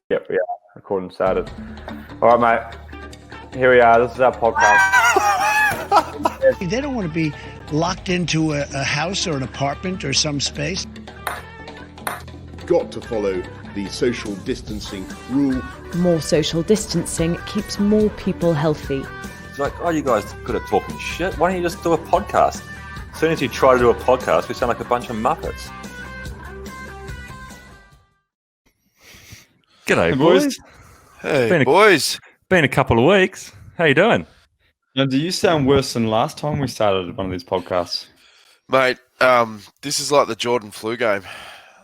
Yep, yeah, recording started. All right, mate. Here we are. This is our podcast. They don't want to be locked into a house or an apartment or some space. Got to follow the social distancing rule. More social distancing keeps more people healthy. It's like, oh, you guys are good at talking shit. Why don't you just do a podcast? As soon as you try to do a podcast, we sound like a bunch of muppets. G'day, boys. Hey, boys. Been a couple of weeks. How you doing? Now, do you sound worse than last time we started one of these podcasts? Mate, this is like the Jordan flu game.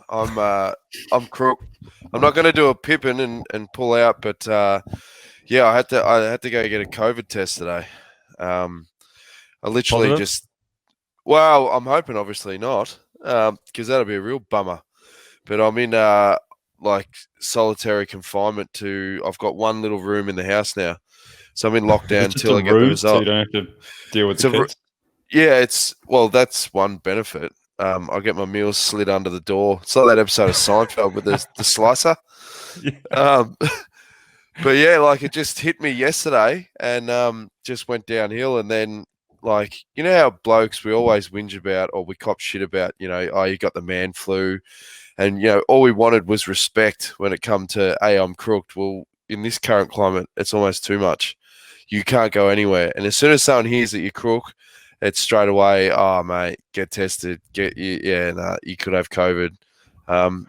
I'm crook. I'm not going to do a Pippin and pull out, but yeah, I had to go get a COVID test today. I literally Positive? well, I'm hoping obviously not, because that'll be a real bummer. But I'm in like solitary confinement I've got one little room in the house now, so I'm in lockdown until I get the result. So you don't have to deal with the kids. Yeah, that's one benefit. I get my meals slid under the door. It's like that episode of Seinfeld with the slicer. Yeah. But yeah, like it just hit me yesterday and just went downhill. And then, like, you know how blokes, we always whinge about or we cop shit about, you know, oh, you got the man flu. And, you know, all we wanted was respect when it come to, hey, I'm crooked. Well, in this current climate, it's almost too much. You can't go anywhere. And as soon as someone hears that you're crook, it's straight away, oh, mate, get tested. You could have COVID. And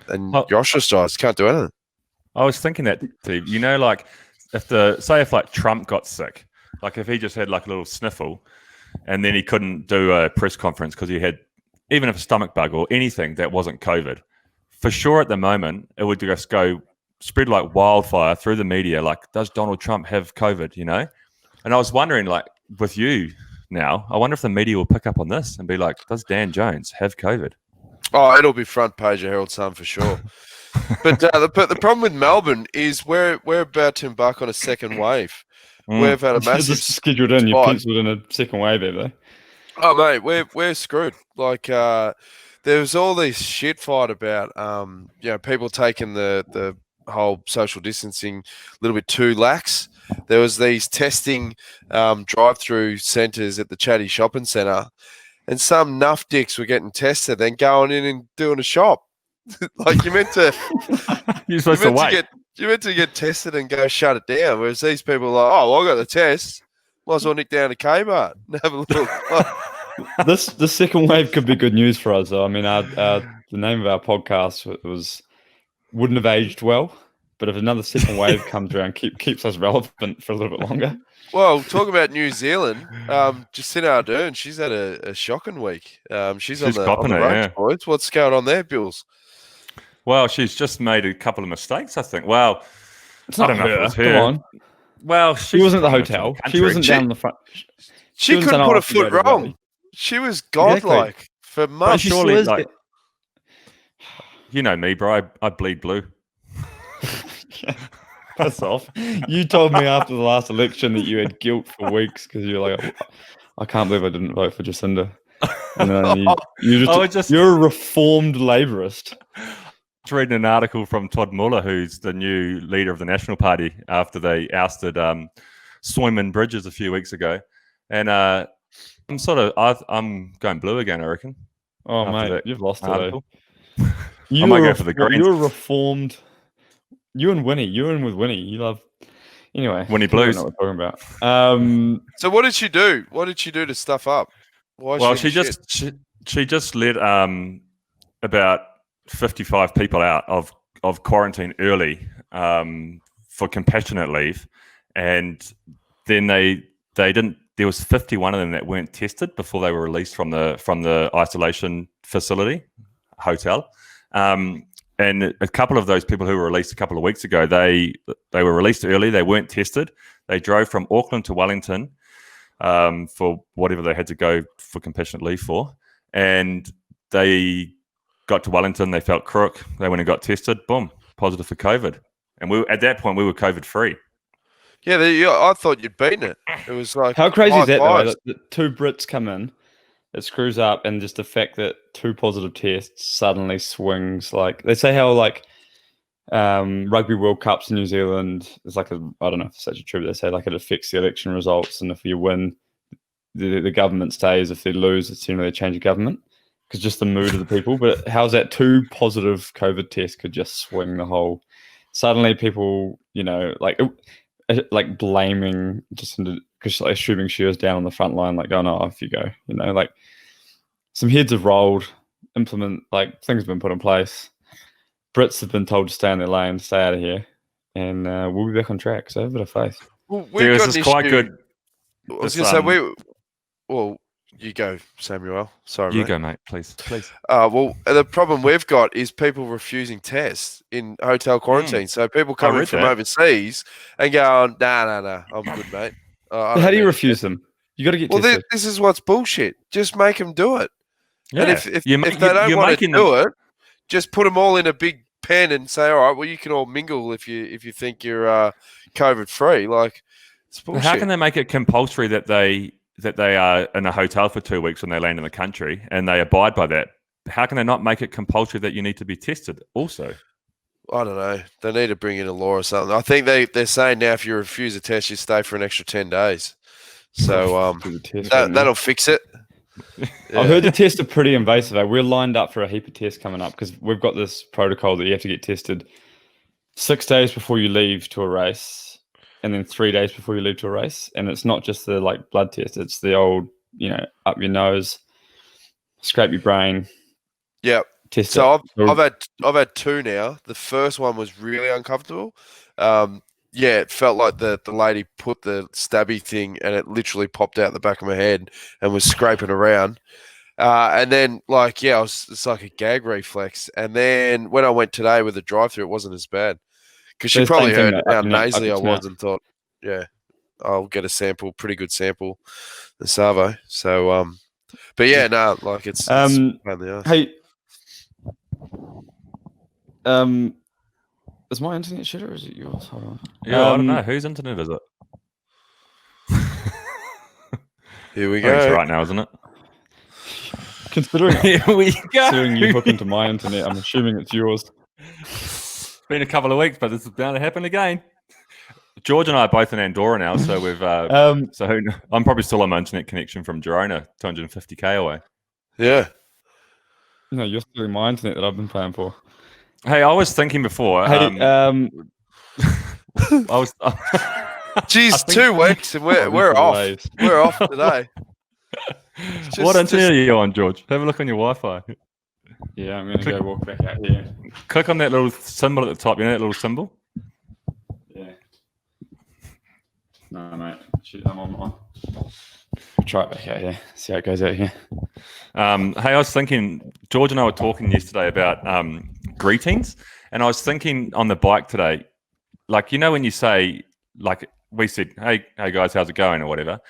you're ostracized. Can't do anything. I was thinking that, Steve. You know, like, if like Trump got sick, like if he just had like a little sniffle and then he couldn't do a press conference because he had, even if a stomach bug or anything that wasn't COVID, for sure at the moment, it would just go spread like wildfire through the media. Like, does Donald Trump have COVID, you know? And I was wondering, like, with you now, I wonder if the media will pick up on this and be like, does Dan Jones have COVID? Oh, it'll be front page of Herald Sun for sure. But the problem with Melbourne is we're about to embark on a second wave. We've had a massive scheduled in. You penciled in a second wave there, though. Oh, mate, we're screwed. Like, there was all this shit fight about, you know, people taking the whole social distancing a little bit too lax. There was these testing drive-through centres at the Chatty Shopping Centre, and some nuff dicks were getting tested, then going in and doing a shop. Like, you're meant to, You're supposed to wait. you're meant to get tested and go shut it down. Whereas these people are like, oh, well, I got the test. Might as well nick down to Kmart and have a look. The second wave could be good news for us, though. I mean, the name of our podcast wouldn't have aged well, but if another second wave comes around, keeps us relevant for a little bit longer. Well, talk about New Zealand. Jacinda Ardern, she's had a shocking week. She's on the copping it, ropes, yeah. boys. What's going on there, Bills? Well, she's just made a couple of mistakes, I think. Well, It's not I don't know if it was her. Come on. Well, She wasn't at the hotel. She wasn't down the front. She wasn't couldn't saying, put "Oh, a foot I forgot wrong. about She was godlike for months. she surely, slurs like, it. you know me, bro. I bleed blue. Piss off. You told me after the last election that you had guilt for weeks because you're like, I can't believe I didn't vote for Jacinda. And then you're a reformed labourist. I was reading an article from Todd Muller, who's the new leader of the National Party after they ousted Simon Bridges a few weeks ago. And I'm going blue again, I reckon. Oh, after mate, you've lost it. article. I might go for the Greens. You're reformed. You and Winnie. You're in with Winnie. You love. Anyway, Winnie Blues. I don't know what we're talking about. So what did she do? What did she do to stuff up? Why? Well, she just let about 55 people out of quarantine early for compassionate leave, and then they didn't. There was 51 of them that weren't tested before they were released from the isolation facility hotel. And a couple of those people who were released a couple of weeks ago, they were released early. They weren't tested. They drove from Auckland to Wellington for whatever they had to go for compassionate leave for. And they got to Wellington. They felt crook. They went and got tested. Boom, positive for COVID. And at that point, we were COVID free. Yeah, I thought you'd beaten it. It was like, how crazy is that, though? fives. That two Brits come in, it screws up, and just the fact that two positive tests suddenly swings. Like, they say how, like, Rugby World Cups in New Zealand. It's like I don't know if it's such a true, but they say like it affects the election results, and if you win, the government stays. If they lose, it's they change the government because just the mood of the people. But how's that 2 positive COVID tests could just swing the whole? Suddenly, people, like blaming because like assuming she was down on the front line, like going, "Oh, off you go," like some heads have rolled. Things have been put in place. Brits have been told to stay in their lane, stay out of here, and we'll be back on track. So have a bit of faith. Well, This is quite good. I was going to say well, you go, Samuel. Sorry, You mate. go, mate. Please. Well, the problem we've got is people refusing tests in hotel quarantine. So people coming from overseas and going, nah, I'm good, mate. How do you refuse them? You got to get tested. This is what's bullshit. Just make them do it. Yeah. And if they don't want to do it, just put them all in a big pen and say, all right, well, you can all mingle if you think you're COVID free. Like, it's bullshit. How can they make it compulsory that they are in a hotel for 2 weeks when they land in the country and they abide by that? How can they not make it compulsory that you need to be tested also? I don't know. They need to bring in a law or something. I think they're saying now if you refuse a test, you stay for an extra 10 days. So that'll fix it. Yeah. I've heard the tests are pretty invasive. We're lined up for a heap of tests coming up because we've got this protocol that you have to get tested 6 days before you leave to a race and then 3 days before you leave to a race. And it's not just the blood test. It's the old, up your nose, scrape your brain. Yeah. Test so it. I've had 2 now. The first one was really uncomfortable. It felt like the lady put the stabby thing and it literally popped out the back of my head and was scraping around. And then, it's like a gag reflex. And then when I went today with the drive-through, it wasn't as bad. Because she probably heard how nasally I was and thought, I'll get a sample, pretty good sample, the Savo. So, but yeah, no, it's pain in the ass. Hey, is my internet shit or is it yours? Hold on. Yeah, I don't know. Whose internet is it? Here we I think go. it's right now, isn't it? Considering Here we go. Considering you hook into my internet, I'm assuming it's yours. It's been a couple of weeks, but this is bound to happen again. George and I are both in Andorra now, so we've. So I'm probably still on my internet connection from Girona, 250k away. Yeah. No, you're still in my internet that I've been paying for. Hey, I was thinking before. Hey, I was. Geez, 2 weeks and we're off. We're off today. What internet are you on, George? Have a look on your Wi-Fi. Yeah, I'm going to go walk back out here. Click on that little symbol at the top. You know that little symbol? Yeah. No, mate. Shit, I'm on mine. I'll try it back out here. See how it goes out here. Hey, I was thinking, George and I were talking yesterday about greetings, and I was thinking on the bike today, when you say, we said, hey guys, how's it going, or whatever,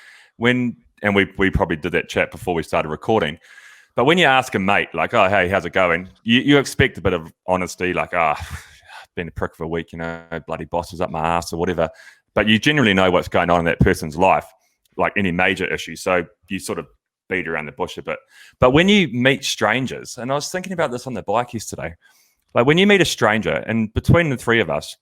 and we probably did that chat before we started recording, but when you ask a mate, oh, hey, how's it going, you expect a bit of honesty, been a prick for a week, bloody boss is up my ass or whatever, but you generally know what's going on in that person's life, like any major issue, so you sort of beat around the bush a bit. But when you meet strangers, and I was thinking about this on the bike yesterday, when you meet a stranger, and between the three of us,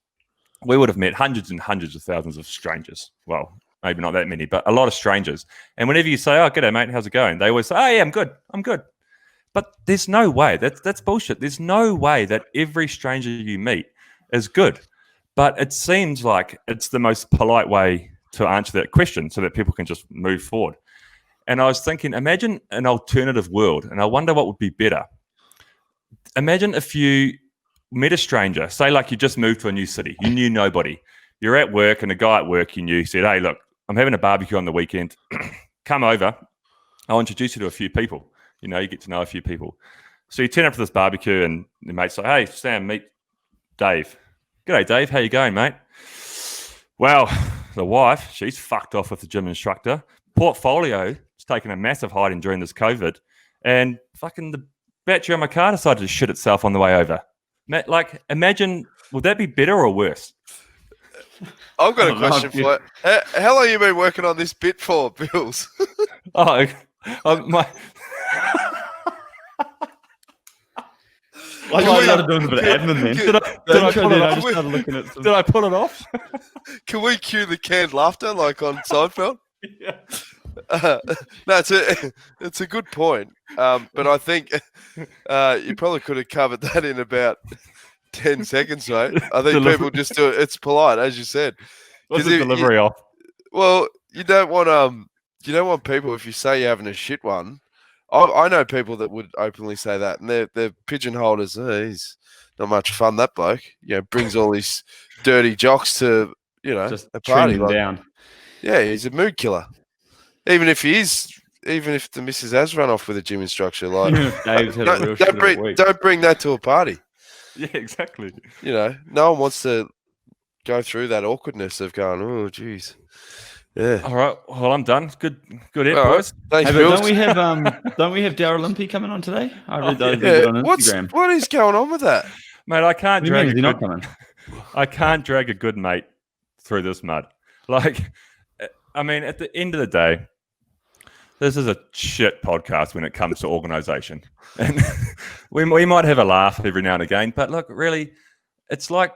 we would have met hundreds and hundreds of thousands of strangers. Well, maybe not that many, but a lot of strangers. And whenever you say, oh, g'day, mate, how's it going? They always say, oh, yeah, I'm good. But there's no way. That's bullshit. There's no way that every stranger you meet is good. But it seems like it's the most polite way to answer that question so that people can just move forward. And I was thinking, imagine an alternative world, and I wonder what would be better. Imagine if you met a stranger, say you just moved to a new city, you knew nobody. You're at work, and a guy at work you knew said, hey, look, I'm having a barbecue on the weekend. Come over. I'll introduce you to a few people. You get to know a few people. So you turn up to this barbecue, and the mate's like, hey, Sam, meet Dave. G'day, Dave. How you going, mate? Well, the wife, she's fucked off with the gym instructor. Portfolio has taken a massive hiding during this COVID, and fucking the battery on my car decided to shit itself on the way over. Imagine, would that be better or worse? I've got a question for you. How long have you been working on this bit for, Bills? Like I started doing a bit of admin then. Did I pull it I off? just started looking at some... Did I pull it off? Can we cue the canned laughter like on Seinfeld? Yeah. No, it's a good point. But I think you probably could have covered that in about 10 seconds, mate. I think people just do it. It's polite, as you said. What's the delivery off? Well, you don't want people, if you say you're having a shit one. I know people that would openly say that, and they're pigeonholed as, he's not much fun, that bloke. Brings all these dirty jocks to, just a party. trending down. Yeah, he's a mood killer. Even if the missus has run off with a gym instructor, like Dave's had a real shit of a week. Don't bring that to a party. Yeah, exactly. No one wants to go through that awkwardness of going, oh, geez. Yeah. All right. Well, I'm done. Good hit, All boys. Right. Thanks, Hey, Bill. don't we have Darryl Limpy coming on today? I read those on Instagram. What is going on with that? Mate, I can't drag Is he not coming? I can't drag a good mate through this mud. Like, I mean, at the end of the day, this is a shit podcast when it comes to organisation. And we might have a laugh every now and again, but look, really, it's like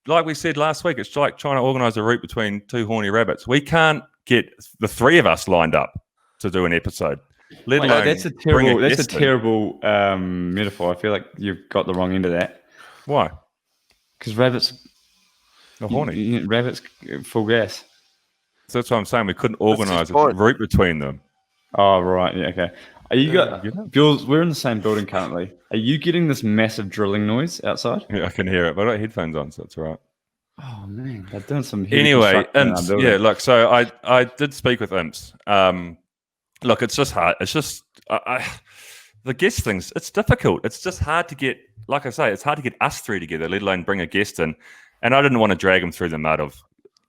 we said last week, it's like trying to organise a route between two horny rabbits. We can't get the three of us lined up to do an episode. Let alone that's a terrible metaphor. I feel like you've got the wrong end of that. Why? Because rabbits are horny. Rabbits full gas. So that's what I'm saying. We couldn't organise a route between them. Oh, right. Yeah, okay. Are you Jules, we're in the same building currently. Are you getting this massive drilling noise outside? Yeah, I can hear it, but I got headphones on, so it's all right. Oh, man. They're doing some anyway, Imps, yeah, look, so I did speak with Imps. Look, it's just hard. It's just the guest things, it's difficult. It's just hard to get, like I say, it's hard to get us three together, let alone bring a guest in. And I didn't want to drag him through the mud of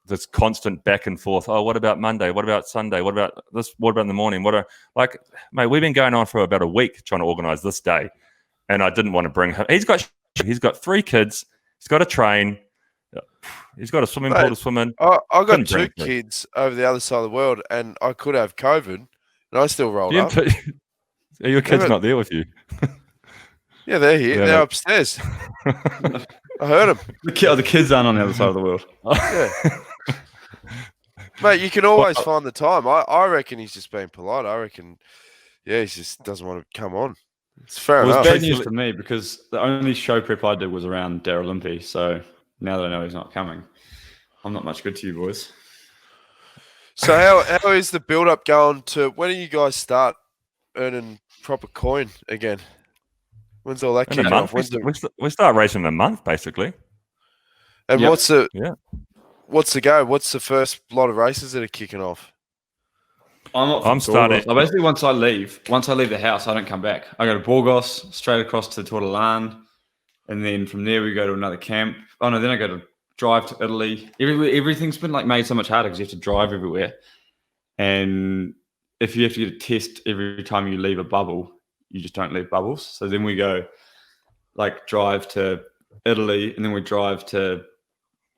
this constant back and forth. Oh, what about Monday? What about Sunday? What about this? What about in the morning? Mate, we've been going on for about a week trying to organise this day. And I didn't want to bring him. He's got 3 kids. He's got a train. He's got a swimming pool to swim in. I got 2 kids over the other side of the world, and I could have COVID, and I still rolled up. Are your kids not there with you? Yeah, they're here. Yeah, they're upstairs. I heard them. The kids aren't on the other side of the world. Yeah. Mate, you can always find the time. I reckon he's just being polite. I reckon, he just doesn't want to come on. It's fair enough. It's bad news for me because the only show prep I did was around Darryl Limpy. So now that I know he's not coming, I'm not much good to you boys. So how is the build-up going to, when do you guys start earning proper coin again? When's all that kicking off? We start racing in a month, basically. And what's the go? What's the first lot of races that are kicking off? I'm starting. Basically, once I leave the house, I don't come back. I go to Burgos, straight across to Tour de Lan, and then from there we go to another camp. Oh no, then I go to drive to Italy. Everything's been made so much harder because you have to drive everywhere, and if you have to get a test every time you leave a bubble, you just don't leave bubbles. So then we go drive to Italy, and then we drive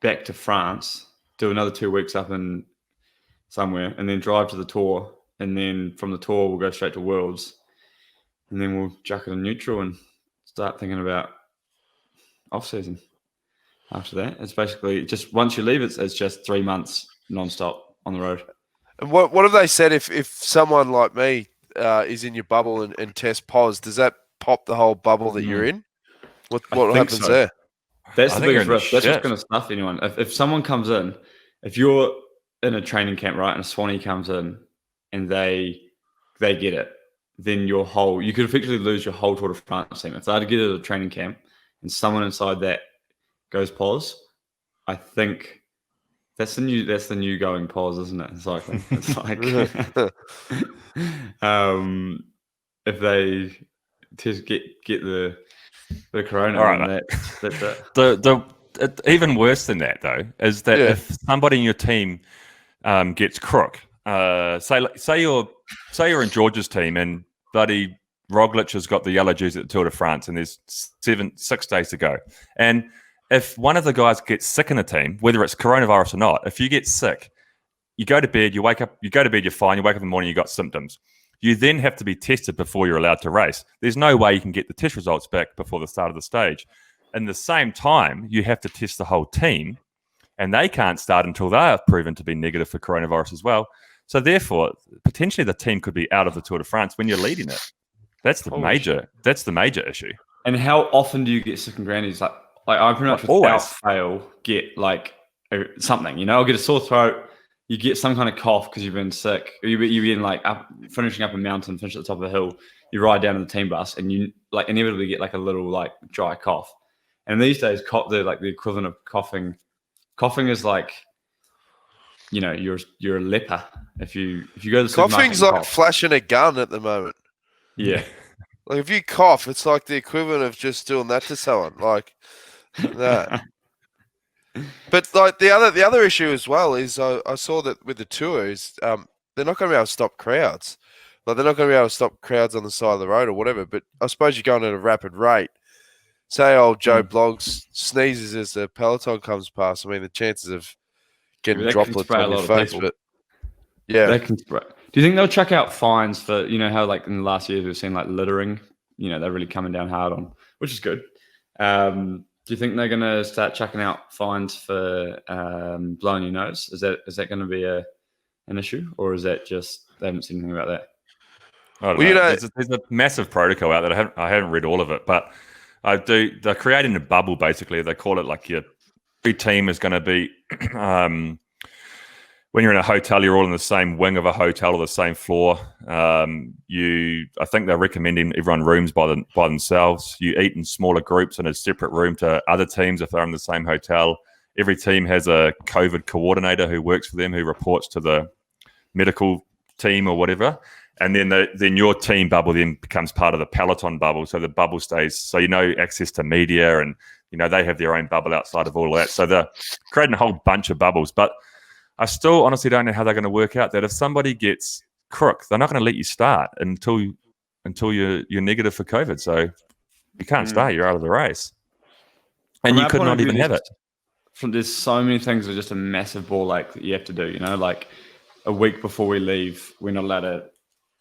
back to France, do another 2 weeks up in somewhere, and then drive to the Tour, and then from the Tour we'll go straight to Worlds, and then we'll jack it in neutral and start thinking about off season. After that, it's basically just once you leave, it's just 3 months non-stop on the road. And what have they said if someone like me is in your bubble and tests pos, does that pop the whole bubble that you're in? What happens there? That's the biggest risk. That's what's going to stuff anyone. If someone comes in, if you're in a training camp, right, and a Swanee comes in and they get it, then you could effectively lose your whole Tour de France team. If they had to get it at a training camp and someone inside that goes pos, I think that's the new going pos, isn't it? In cycling. It's if they just get the corona, right, that's it. Even worse than that though is that if somebody in your team gets crook, say you're in George's team and bloody Roglic has got the yellow jersey at the Tour de France and there's 6 days to go, and if one of the guys gets sick in the team, whether it's coronavirus or not, if you get sick, you go to bed, you wake up, you go to bed, you're fine, you wake up in the morning, you got symptoms. You then have to be tested before you're allowed to race. There's no way you can get the test results back before the start of the stage. In the same time, you have to test the whole team, and they can't start until they are proven to be negative for coronavirus as well. So therefore, potentially the team could be out of the Tour de France when you're leading it. That's the major issue. And how often do you get sick and grannies? Like I pretty much without fail get like something. You know, I'll get a sore throat. You get some kind of cough because you've been sick. Or you've been like finishing up a mountain, finish at the top of a hill. You ride down to the team bus, and you like inevitably get like a little like dry cough. And these days, they're like the equivalent of coughing. Coughing is like, you know, you're a leper if you go to the supermarket. Coughing's like flashing a gun at the moment. Yeah. Like if you cough, it's like the equivalent of just doing that to someone. Like that. But like the other issue as well is I saw that with the tours, they're not going to be able to stop crowds. Like they're not going to be able to stop crowds on the side of the road or whatever. But I suppose you're going at a rapid rate. Say old Joe Bloggs sneezes as the peloton comes past. I mean, the chances of getting droplets on your face, but yeah. They can spray. Do you think they'll chuck out fines for, you know, how like in the last years we've seen like littering, you know, they're really coming down hard on, which is good. Do you think they're going to start chucking out fines for blowing your nose? Is that going to be an issue, or is that just they haven't seen anything about that? I don't know. There's a massive protocol out there. I haven't read all of it, but I do. They're creating a bubble basically. They call it like every team is going to be. When you're in a hotel, you're all in the same wing of a hotel or the same floor. I think they're recommending everyone rooms by themselves. You eat in smaller groups in a separate room to other teams if they're in the same hotel. Every team has a COVID coordinator who works for them, who reports to the medical team or whatever. And then your team bubble then becomes part of the peloton bubble. So the bubble stays. So access to media, and they have their own bubble outside of all of that. So they're creating a whole bunch of bubbles, but I still honestly don't know how they're going to work out that. If somebody gets crook, they're not going to let you start until you're negative for COVID. So you can't start. You're out of the race, and you could not even have it. There's so many things that are just a massive ball ache that you have to do. Like a week before we leave, we're not allowed to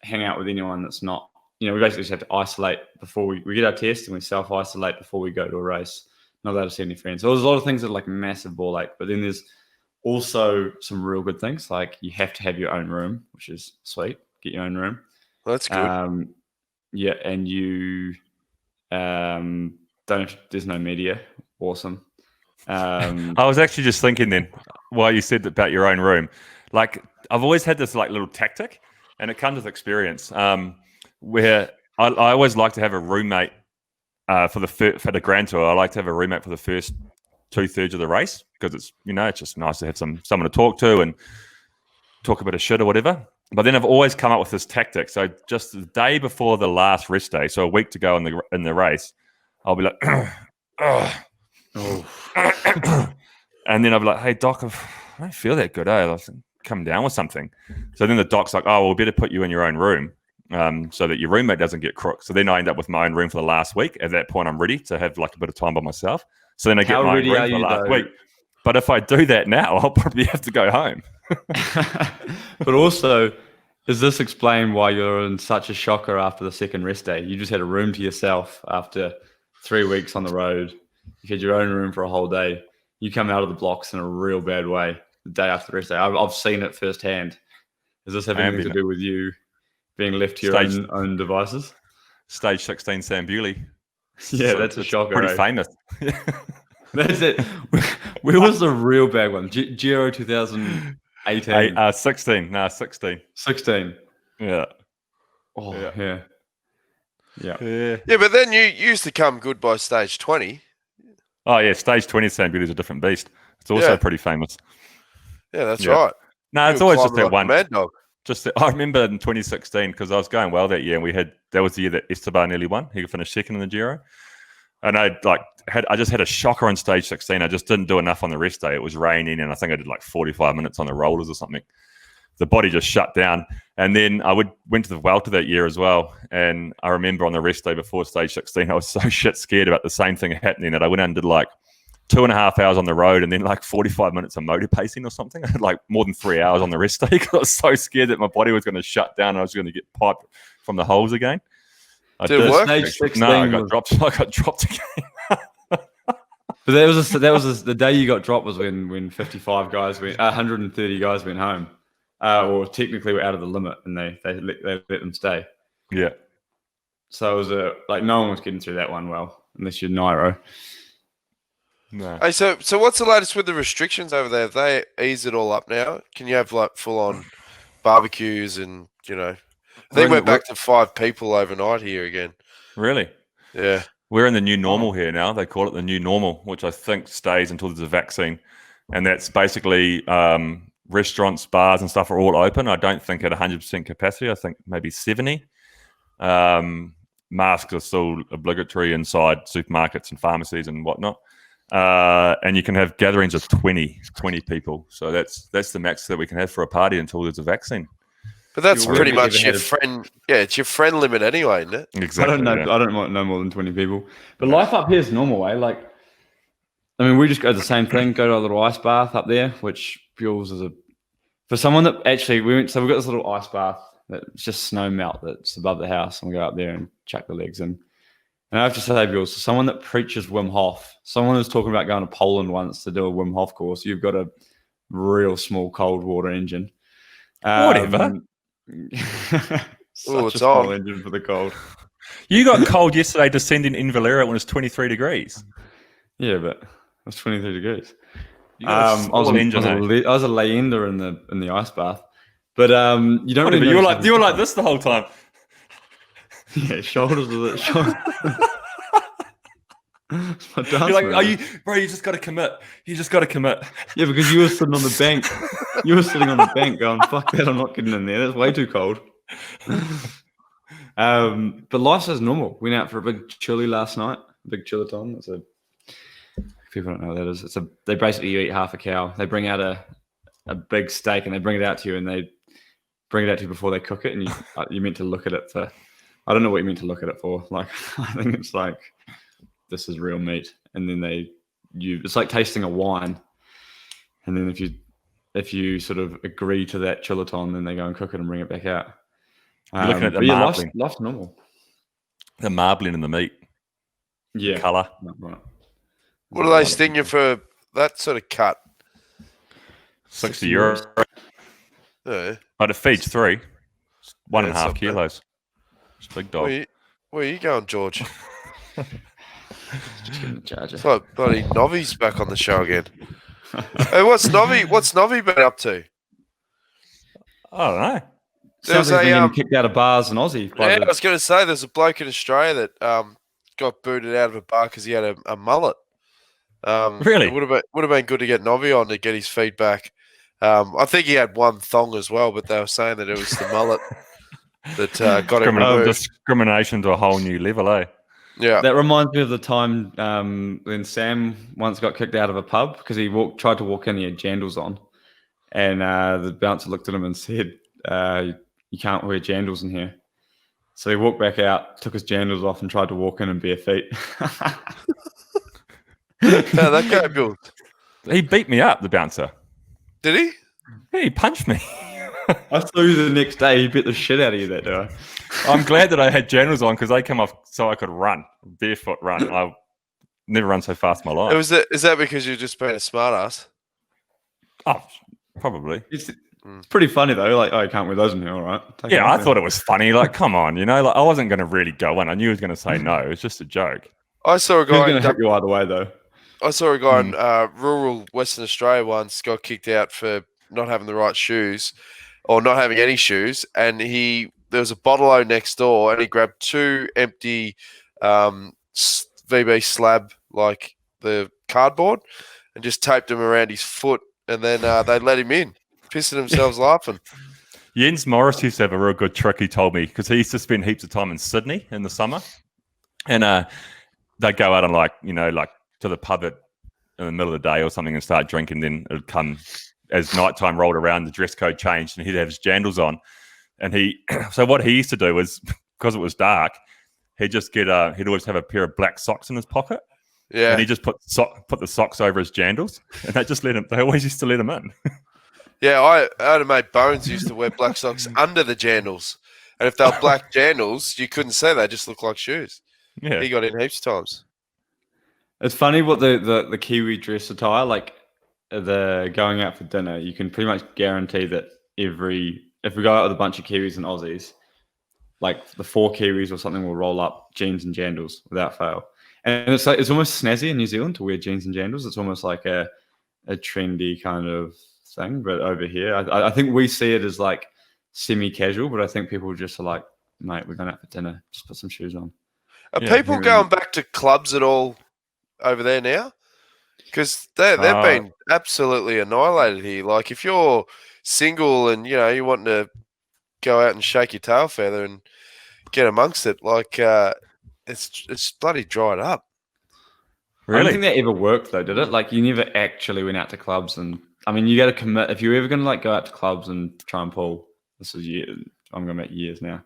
hang out with anyone that's not. We basically just have to isolate before we get our test, and we self-isolate before we go to a race. Not allowed to see any friends. So there's a lot of things that are like massive ball ache, but then there's also some real good things, like you have to have your own room, which is sweet. Get your own room. Well, that's good. Yeah, and you there's no media. Awesome. I was actually just thinking then, while you said about your own room, like I've always had this like little tactic, and it comes with experience, where I always like to have a roommate for the Grand Tour. I like to have a roommate for the first 2/3 of the race, because it's it's just nice to have someone to talk to and talk a bit of shit or whatever. But then I've always come up with this tactic. So just the day before the last rest day, so a week to go in the race, I'll be like, and then I'll be like, hey doc, I don't feel that good. I'll come down with something. So then the doc's like, oh, well, better put you in your own room, so that your roommate doesn't get crook. So then I end up with my own room for the last week. At that point, I'm ready to have like a bit of time by myself. So then I get my room for the last week. But if I do that now, I'll probably have to go home. But also, does this explain why you're in such a shocker after the second rest day? You just had a room to yourself after 3 weeks on the road. You had your own room for a whole day. You come out of the blocks in a real bad way the day after the rest day. I've seen it firsthand. Does this have anything to do with you being left to your own devices? Stage 16 Sam Bewley. Yeah, so that's a shocker. Pretty famous. That's it. Where was the real bad one? Giro 2018? 16. No, 16. 16. Yeah. Oh, yeah. Yeah, but then you used to come good by stage 20. Oh, yeah. Stage 20 Sam Bewley's a different beast. It's also pretty famous. Yeah, that's right. No, it's always just that one. Mad dog. I remember in 2016, because I was going well that year, and that was the year that Esteban nearly won. He finished second in the Giro, and I just had a shocker on stage 16. I just didn't do enough on the rest day. It was raining, and I think I did like 45 minutes on the rollers or something. The body just shut down, and then I went to the Vuelta that year as well. And I remember on the rest day before stage 16, I was so shit scared about the same thing happening that I went out and did like 2.5 hours on the road and then like 45 minutes of motor pacing or something. I had like more than 3 hours on the rest day because I was so scared that my body was going to shut down and I was going to get piped from the holes again. Did it work? Stage 16 No, I got dropped. I got dropped again. But that was the day you got dropped was when 55 guys went, 130 guys went home, or technically were out of the limit, and they let them stay. Yeah. So it was like no one was getting through that one well, unless you're Nairo. No. Hey, so what's the latest with the restrictions over there? Have they eased it all up now? Can you have like full on barbecues and I think we're back to 5 people overnight here again. Really? Yeah. We're in the new normal here now. They call it the new normal, which I think stays until there's a vaccine. And that's basically restaurants, bars and stuff are all open. I don't think at 100% capacity. I think maybe 70. Masks are still obligatory inside supermarkets and pharmacies and whatnot. And you can have gatherings of 20 people. So that's the max that we can have for a party until there's a vaccine. But that's pretty much your friend. Yeah, it's your friend limit anyway, isn't it? Exactly. I don't want no more than 20 people. But life up here is normal, eh? Like, I mean, we just go the same thing. Go to a little ice bath up there, which feels as for someone that actually we've got this little ice bath that's just snow melt that's above the house, and we go up there and chuck the legs in. And I have to say, Bill, so someone that preaches Wim Hof, someone who's talking about going to Poland once to do a Wim Hof course, you've got a real small cold water engine. Whatever. Such a small engine for the cold. You got cold yesterday descending in Valera when it was 23 degrees. Yeah, but it was 23 degrees. I was a layender in the ice bath. But you don't really you were like this the whole time. Yeah, shoulders with it. You're like, bro, you just got to commit. You just got to commit. Yeah, because you were sitting on the bank. You were sitting on the bank going, fuck that, I'm not getting in there. That's way too cold. But life's as normal. Went out for a big chili last night. A big chillaton. That's people don't know what that is. They basically you eat half a cow. They bring out a big steak and they bring it out to you and they bring it out to you before they cook it. And you're meant to look at it for, I don't know what you meant to look at it for. Like, I think it's like, this is real meat. And then it's like tasting a wine. And then if you sort of agree to that chillaton, then they go and cook it and bring it back out. You're looking at the marbling. Life's normal. The marbling in the meat. Yeah. The colour. Right. What do they sting you for that sort of cut? €60. Yeah. But it feeds 3. 1.5 not kilos. It's a big dog. Where are you going, George? Just getting the charger. It's like bloody Novi's back on the show again. Hey, what's Novi been up to? I don't know. Sounds like he's been getting kicked out of bars in Aussie. I was going to say there's a bloke in Australia that got booted out of a bar because he had a mullet. Really? It would have been good to get Novi on to get his feedback. I think he had one thong as well, but they were saying that it was the mullet that got him removed. Discrimination to a whole new level, eh? Yeah. That reminds me of the time when Sam once got kicked out of a pub because he tried to walk in, he had jandals on. And the bouncer looked at him and said, you can't wear jandals in here. So he walked back out, took his jandals off and tried to walk in bare feet. How'd that go, Bill? He beat me up, the bouncer. Did he? Yeah, he punched me. I saw you the next day. He beat the shit out of you that day. I'm glad that I had jandals on because they came off so I could run, barefoot run. I never run so fast in my life. Is that because you're just being a smart ass? Oh, probably. It's pretty funny though. Like, oh, you can't wear those in here, all right? Yeah, I thought it was funny. Like, come on, like I wasn't going to really go in. I knew he was going to say no. It was just a joke. I saw a guy. He was going to hit you either way though. I saw a guy in rural Western Australia once got kicked out for not having the right shoes or not having any shoes, and there was a bottle-o next door, and he grabbed 2 empty VB slab, like the cardboard, and just taped them around his foot, and then they let him in, pissing themselves laughing. Jens Morris used to have a real good trick, he told me, because he used to spend heaps of time in Sydney in the summer, and they'd go out and like to the pub in the middle of the day or something and start drinking. Then it would come as nighttime rolled around, the dress code changed, and he'd have his jandals on. And so what he used to do was, because it was dark, he'd just he'd always have a pair of black socks in his pocket, Yeah. And he just put the socks over his jandals, and they always used to let him in. Yeah, I had a mate, Bones, used to wear black socks under the jandals. And if they were black jandals, you couldn't see. They just looked like shoes. Yeah. He got in heaps of times. It's funny what the Kiwi dress attire, like the going out for dinner, you can pretty much guarantee that if we go out with a bunch of Kiwis and Aussies, like the 4 Kiwis or something will roll up jeans and jandals without fail. And it's like, it's almost snazzy in New Zealand to wear jeans and jandals. It's almost like a trendy kind of thing. But over here, I think we see it as like semi-casual, but I think people just are like, mate, we're going out for dinner. Just put some shoes on. Are people going back to clubs at all over there now? Because they've been absolutely annihilated here. Like if you're single and, you want to go out and shake your tail feather and get amongst it, like it's bloody dried up. Really? I don't think that ever worked though, did it? Like you never actually went out to clubs, and I mean, you got to commit if you're ever going to like go out to clubs and try and pull. This is years. I'm going to make years now.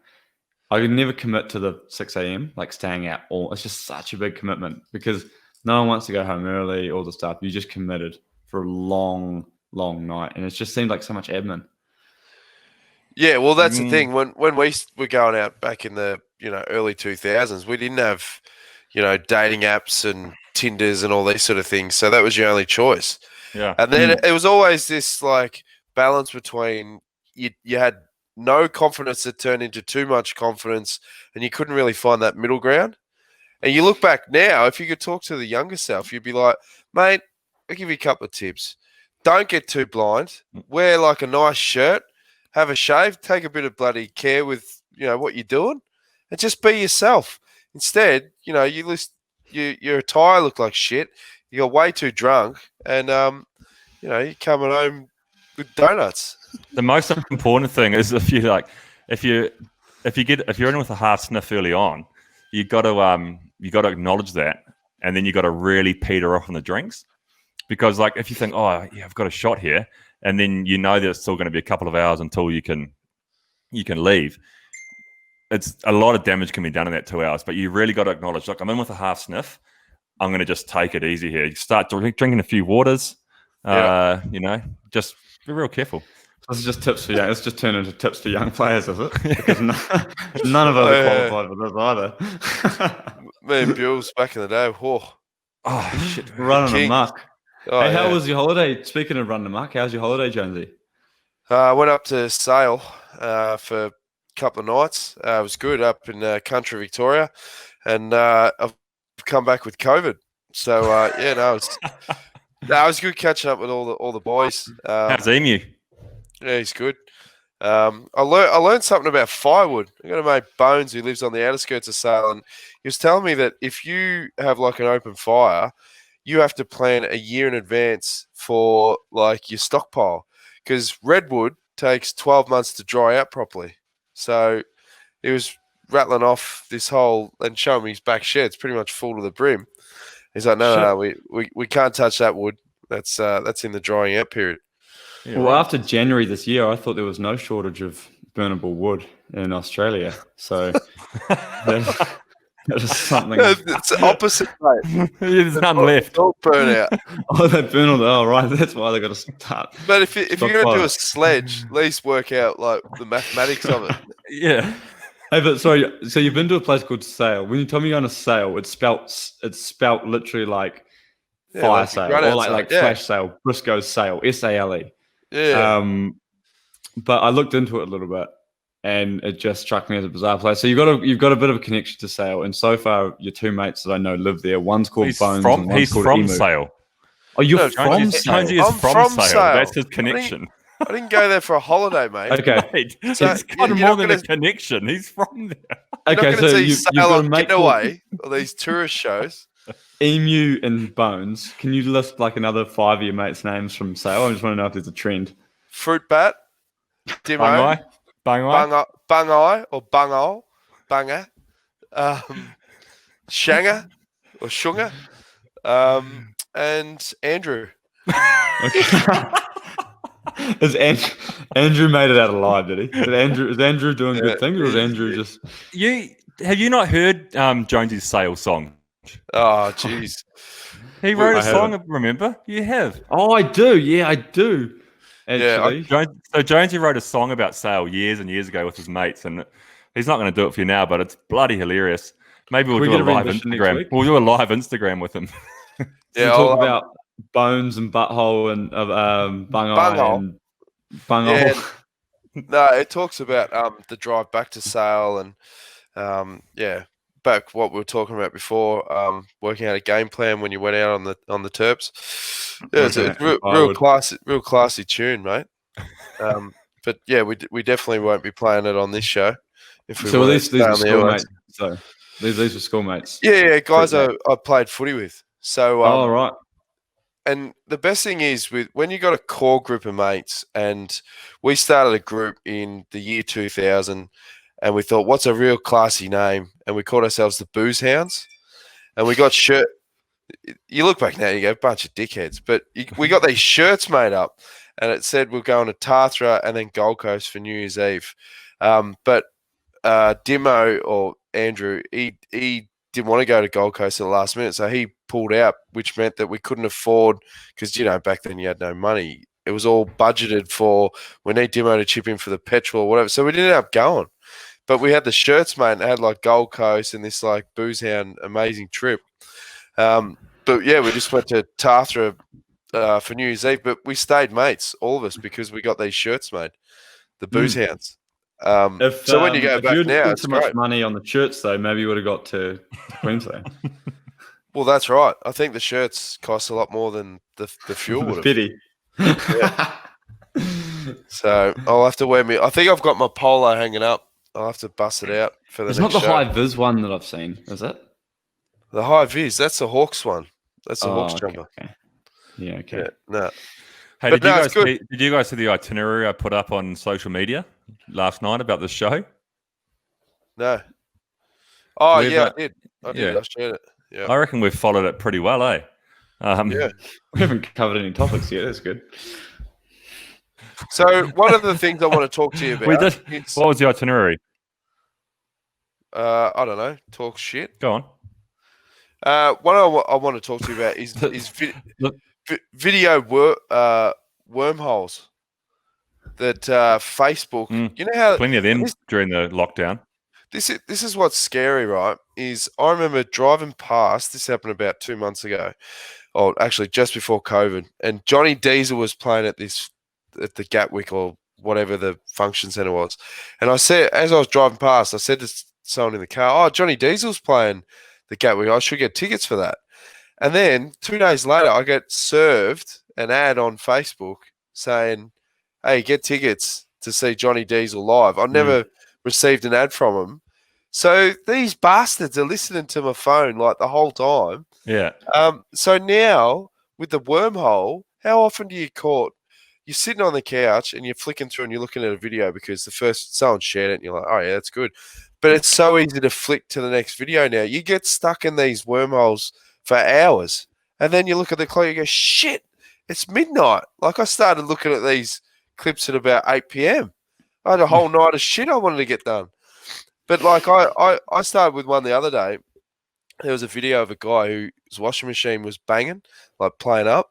I could never commit to the 6 a.m. like staying out. It's just such a big commitment because no one wants to go home early. All the stuff you just committed for a long, long night, and it just seemed like so much admin. Yeah, well, that's the thing. When we were going out back in the early 2000s, we didn't have dating apps and Tinders and all these sort of things. So that was your only choice. Yeah, and then it was always this like balance between you had no confidence that turned into too much confidence, and you couldn't really find that middle ground. And you look back now, if you could talk to the younger self, you'd be like, mate, I'll give you a couple of tips. Don't get too blind. Wear like a nice shirt. Have a shave, take a bit of bloody care with, what you're doing, and just be yourself. Instead, your attire looked like shit. You got way too drunk, and you're coming home with donuts. The most important thing is if you're in with a half sniff early on, you got to acknowledge that, and then you got to really peter off on the drinks, because like if you think, oh yeah, I've got a shot here. And then that it's still going to be a couple of hours until you can leave. It's a lot of damage can be done in that 2 hours, but you really got to acknowledge, look, I'm in with a half sniff. I'm going to just take it easy here. You start drinking a few waters, just be real careful. This is just tips for young. It's just turned into tips for young players, is it? Because none of us are qualified for this either. Me and Bills back in the day. Oh shit, running amok. Oh, hey, how was your holiday? Speaking of running amok, how's your holiday, Jonsey? I went up to Sale for a couple of nights. It was good up in country Victoria, and I've come back with COVID. So it was good catching up with all the boys. How's Emu? Yeah, he's good. I learned something about firewood. I got a mate Bones who lives on the outskirts of Sale, and he was telling me that if you have like an open fire, you have to plan a year in advance for like your stockpile, because redwood takes 12 months to dry out properly. So he was rattling off this whole and showing me his back shed. It's pretty much full to the brim. He's like, no, we can't touch that wood. That's in the drying out period. Yeah, well, after January this year, I thought there was no shortage of burnable wood in Australia. So that is something. It's the opposite, mate. There's none left. All burn out. Oh, they burn all. Oh, right. That's why they got to start. But if you're going to do a sledge, at least work out like the mathematics of it. Yeah. Hey, but sorry. So you've been to a place called Sale. When you tell me you're on a sale, it's spelt literally like fire like sale or like flash sale, Briscoe's sale, SALE. Yeah. But I looked into it a little bit, and it just struck me as a bizarre place. So you've got a bit of a connection to Sale, and so far your two mates that I know live there. One's called Bones, and one's he's called from Emu. Sale. Oh, you're from Sale? Jonesy is I'm from from Sale. Sale. That's his connection. I didn't go there for a holiday, mate. Okay. Mate, So it's kind of you're more not than a gonna- connection. He's from there. You're Okay, not going so to see you've Sale got a on mate called Getaway or these tourist shows. Emu and Bones. Can you list like another 5 of your mates' names from Sale? I just want to know if there's a trend. Fruit Bat, Dimo, Bangai. Bungai or Bungal, Bunga, Shanga or Shunga, and Andrew. Is Andrew made it out alive? Did he? Is Andrew doing good things, or is Andrew just? Have you not heard Jonesy's Sale song? Oh, jeez. He wrote I a song. haven't. Remember? You have. Oh, I do. Yeah, I do. Yeah, Actually, So Jonesy wrote a song about Sale years and years ago with his mates, and he's not going to do it for you now, but it's bloody hilarious. Maybe we'll we do get a a live rendition next Instagram. week? We'll do a live Instagram with him. Does Yeah, it talk I'll, about bones and butthole and bungai Bunghole. and bunghole? Yeah. No, it talks about the drive back to Sale and back what we were talking about before, working out a game plan when you went out on the terps. Yeah, it's Okay, real classy tune, mate. But yeah, we definitely won't be playing it on this show. If we So want to these stay were on the airwaves. schoolmates. So these were schoolmates. Yeah, guys Pretty I played footy with. So Oh right. and the best thing is when you got a core group of mates, and we started a group in the year 2000, and we thought, what's a real classy name? And we called ourselves the Booze Hounds, and we got shirt. You look back now, you go, bunch of dickheads, but we got these shirts made up, and it said we're going to Tathra and then Gold Coast for New Year's Eve. But Dimo or Andrew, he didn't want to go to Gold Coast at the last minute, so he pulled out, which meant that we couldn't afford, because back then you had no money. It was all budgeted for, we need Dimo to chip in for the petrol or whatever, so we didn't end up going. But we had the shirts, mate, and it had like Gold Coast and this like Booze Hound amazing trip. But yeah, we just went to Tathra for New Year's Eve, but we stayed mates, all of us, because we got these shirts made, the Booze Hounds. So when you go back now, it's too much great. money on the shirts, though, maybe you would have got to Queensland. Well, that's right. I think the shirts cost a lot more than the fuel would have. Pity. So I'll have to wear me. I think I've got my polo hanging up. I'll have to bust it out for the It's next not the show. high vis one that I've seen, is it? The high vis. That's the Hawks one. That's the Hawks okay, jumper. okay. Yeah, okay. Yeah, no. Hey, But did you guys see the itinerary I put up on social media last night about the show? No. Oh, We've, yeah, I did. I yeah. shared it. Yeah. I reckon we've followed it pretty well, eh? Yeah. We haven't covered any topics yet. That's good. So one of the things I want to talk to you about We did. is, What was the itinerary? I don't know, talk shit. Go on. What I want to talk to you about is video wormholes that Facebook. You know how Plenty of them during the lockdown. This is what's scary, right? Is I remember driving past. This happened about 2 months ago, or actually just before COVID. And Johnny Diesel was playing at the Gatwick or whatever the function centre was. And I said, as I was driving past, I said to someone in the car, "Oh, Johnny Diesel's playing the Gatwick. I should get tickets for that." And then 2 days later, I get served an ad on Facebook saying, "Hey, get tickets to see Johnny Diesel live." I never received an ad from him. So these bastards are listening to my phone like the whole time. Yeah. So now with the wormhole, how often do you caught? You're sitting on the couch and you're flicking through and you're looking at a video because someone shared it and you're like, oh yeah, that's good. But it's so easy to flick to the next video now. You get stuck in these wormholes for hours and then you look at the clock, you go, shit, it's midnight. Like I started looking at these clips at about 8 p.m. I had a whole night of shit I wanted to get done. But like I started with one the other day. There was a video of a guy whose washing machine was banging, like playing up.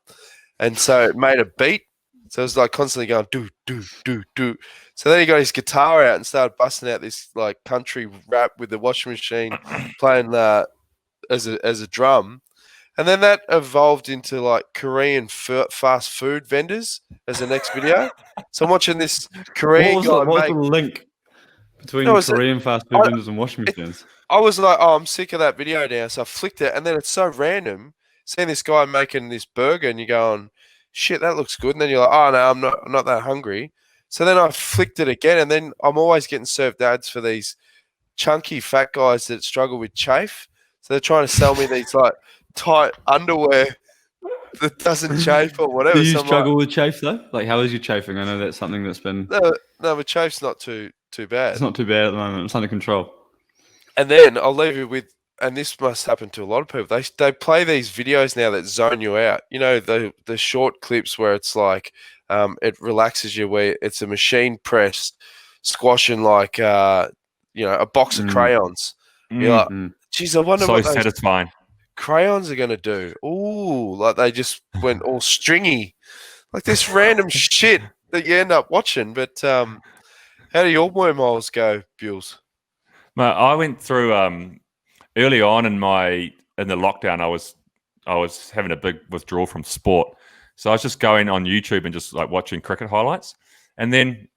And so it made a beat. So it was like constantly going do, do, do, do. So then he got his guitar out and started busting out this like country rap with the washing machine playing as a drum. And then that evolved into like Korean fast food vendors as the next video. So I'm watching this Korean guy. What was the link between Korean fast food vendors and washing machines? I was like, oh, I'm sick of that video now. So I flicked it. And then it's so random seeing this guy making this burger and you're going, shit, that looks good. And then you're like, oh, no, I'm not that hungry. So then I flicked it again. And then I'm always getting served ads for these chunky fat guys that struggle with chafe. So they're trying to sell me these like tight underwear that doesn't chafe or whatever. Do you struggle with chafe though? Like, how is your chafing? I know that's something that's been no, but chafe's not too bad. It's not too bad at the moment. It's under control. And then I'll leave you with, and this must happen to a lot of people. They play these videos now that zone you out. You know, the short clips where it's like it relaxes you, where it's a machine press squashing like a box of crayons. You're like, geez, I wonder so what those satisfying. crayons are going to do. Ooh, like they just went all stringy. Like this random shit that you end up watching. But how do your wormholes go, Bules? Mate, I went through early on in the lockdown. I was having a big withdrawal from sport, so I was just going on YouTube and just like watching cricket highlights. And then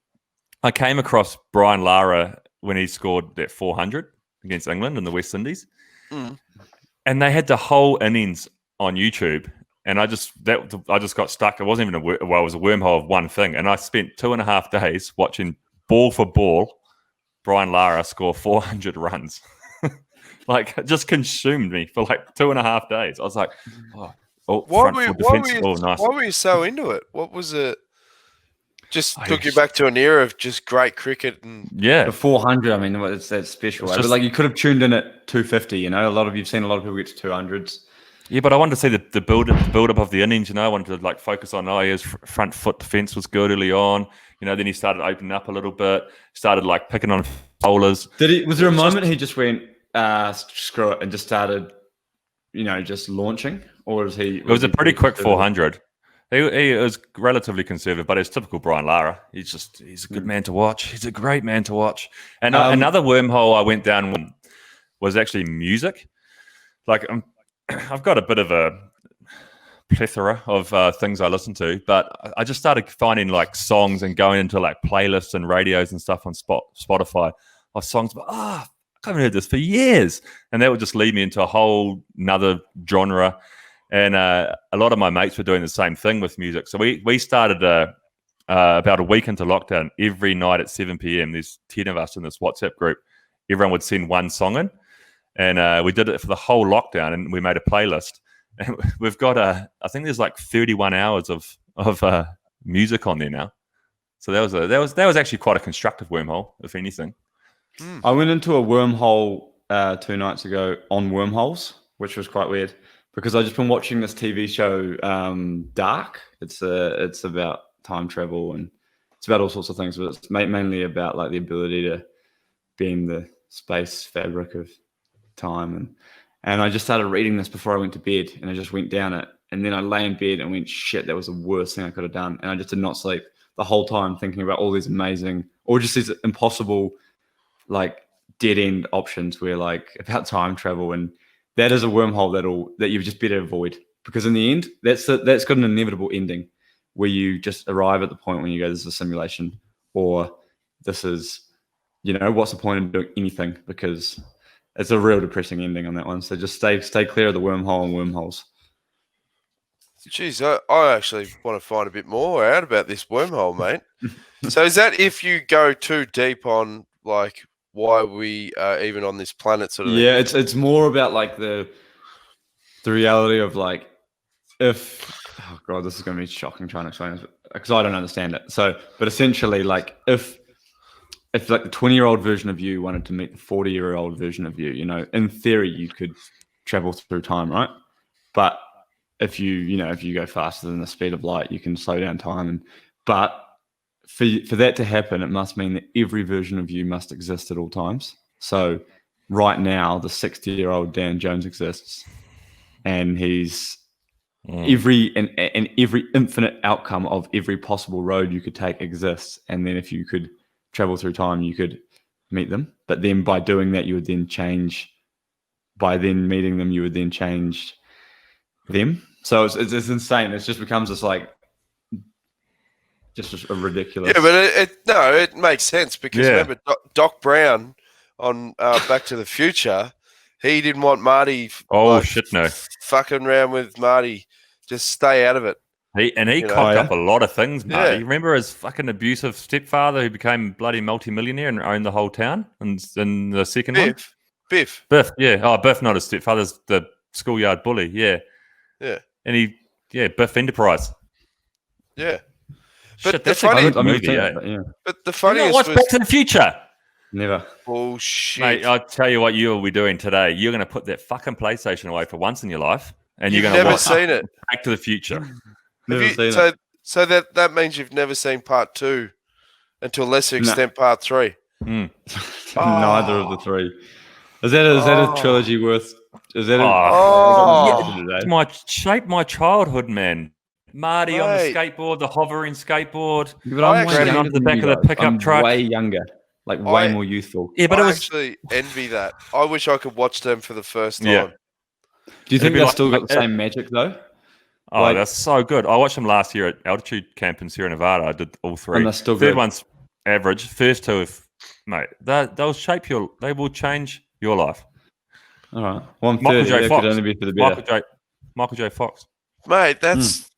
I came across Brian Lara when he scored that 400 against England in the West Indies, and they had the whole innings on YouTube. And I just got stuck. It wasn't even it was a wormhole of one thing, and I spent 2.5 days watching ball for ball Brian Lara score 400 runs. Like, it just consumed me for like 2.5 days. I was like, why were you so into it? What was it? Just took you back to an era of just great cricket and the 400. I mean, it's that special. But like, you could have tuned in at 250. You know, you've seen a lot of people get to 200s. Yeah, but I wanted to see the build up of the innings. You know, I wanted to like focus on his front foot defense was good early on. You know, then he started opening up a little bit. Started like picking on bowlers. Was there a moment he just went screw it and just started, just launching, or was he? It was a pretty quick 400. He was relatively conservative, but it's typical Brian Lara. He's a good man to watch. He's a great man to watch. And another wormhole I went down was actually music. Like, I've got a bit of a plethora of things I listen to, but I just started finding like songs and going into like playlists and radios and stuff on Spotify of songs. But I haven't heard this for years, and that would just lead me into a whole another genre. And a lot of my mates were doing the same thing with music. So we started about a week into lockdown. Every night at 7 p.m, there's 10 of us in this WhatsApp group. Everyone would send one song in, and we did it for the whole lockdown. And we made a playlist. And we've got I think there's like 31 hours of music on there now. So that was actually quite a constructive wormhole, if anything. I went into a wormhole 2 nights ago on wormholes, which was quite weird. Because I've just been watching this TV show, Dark. It's about time travel and it's about all sorts of things, but it's mainly about like the ability to bend the space fabric of time. And I just started reading this before I went to bed, and I just went down it. And then I lay in bed and went, shit, that was the worst thing I could have done. And I just did not sleep the whole time, thinking about all these amazing, or just these impossible, like dead end options where like about time travel. And that is a wormhole that you just better avoid, because in the end, that's got an inevitable ending where you just arrive at the point when you go, this is a simulation, or this is, what's the point of doing anything? Because it's a real depressing ending on that one. So just stay clear of the wormhole and wormholes. Jeez, I actually want to find a bit more out about this wormhole, mate. So is that if you go too deep on like why we are even on this planet sort of thing? Yeah, it's more about like the reality of like, if this is going to be shocking trying to explain this because I don't understand it. So, but essentially, like if like the 20-year-old version of you wanted to meet the 40-year-old version of you, in theory you could travel through time, right? But if you go faster than the speed of light, you can slow down time. But for that to happen, it must mean that every version of you must exist at all times. So right now, the 60-year-old Dan Jones exists, and he's every infinite outcome of every possible road you could take exists. And then if you could travel through time, you could meet them. But then by doing that, you would then change. By then meeting them, you would then change them. So it's insane. It just becomes this like just a ridiculous. Yeah, but it makes sense because remember Doc Brown on Back to the Future, he didn't want Marty. Fucking around with Marty. Just stay out of it. He cocked up a lot of things, Marty. Yeah. Remember his fucking abusive stepfather who became bloody multimillionaire and owned the whole town? And in the second one? Biff. Yeah. Oh, Biff, not his stepfather's the schoolyard bully. Yeah. Yeah. And Biff Enterprise. Yeah. But shit, that's a good movie, But the funniest was Back to the Future. Never. Bullshit. Mate, I'll tell you what you will be doing today. You're going to put that fucking PlayStation away for once in your life. And you're going to watch seen it. Back to the Future. So that means you've never seen part 2, and to a lesser extent part 3. Neither of the three. Is that a trilogy worth Is that Shaped my childhood, man. Marty on the Mate. skateboard, the hovering skateboard. Yeah, but I'm way Grabbing younger onto the than back you of the guys. pickup I'm truck. way younger, like way more youthful. Yeah, but I it was. actually envy that. I wish I could watch them for the first time. Yeah. Do you think be they've like- still got the same magic though? Oh, Like- that's so good. I watched them last year at altitude camp in Sierra Nevada. I did all three. And they're still Third good. one's average. First two, mate, they'll shape they will change your life. All right. Well, I'm Michael 30. J. That Fox. could only be for the better. Michael J. Fox. Mate, that's.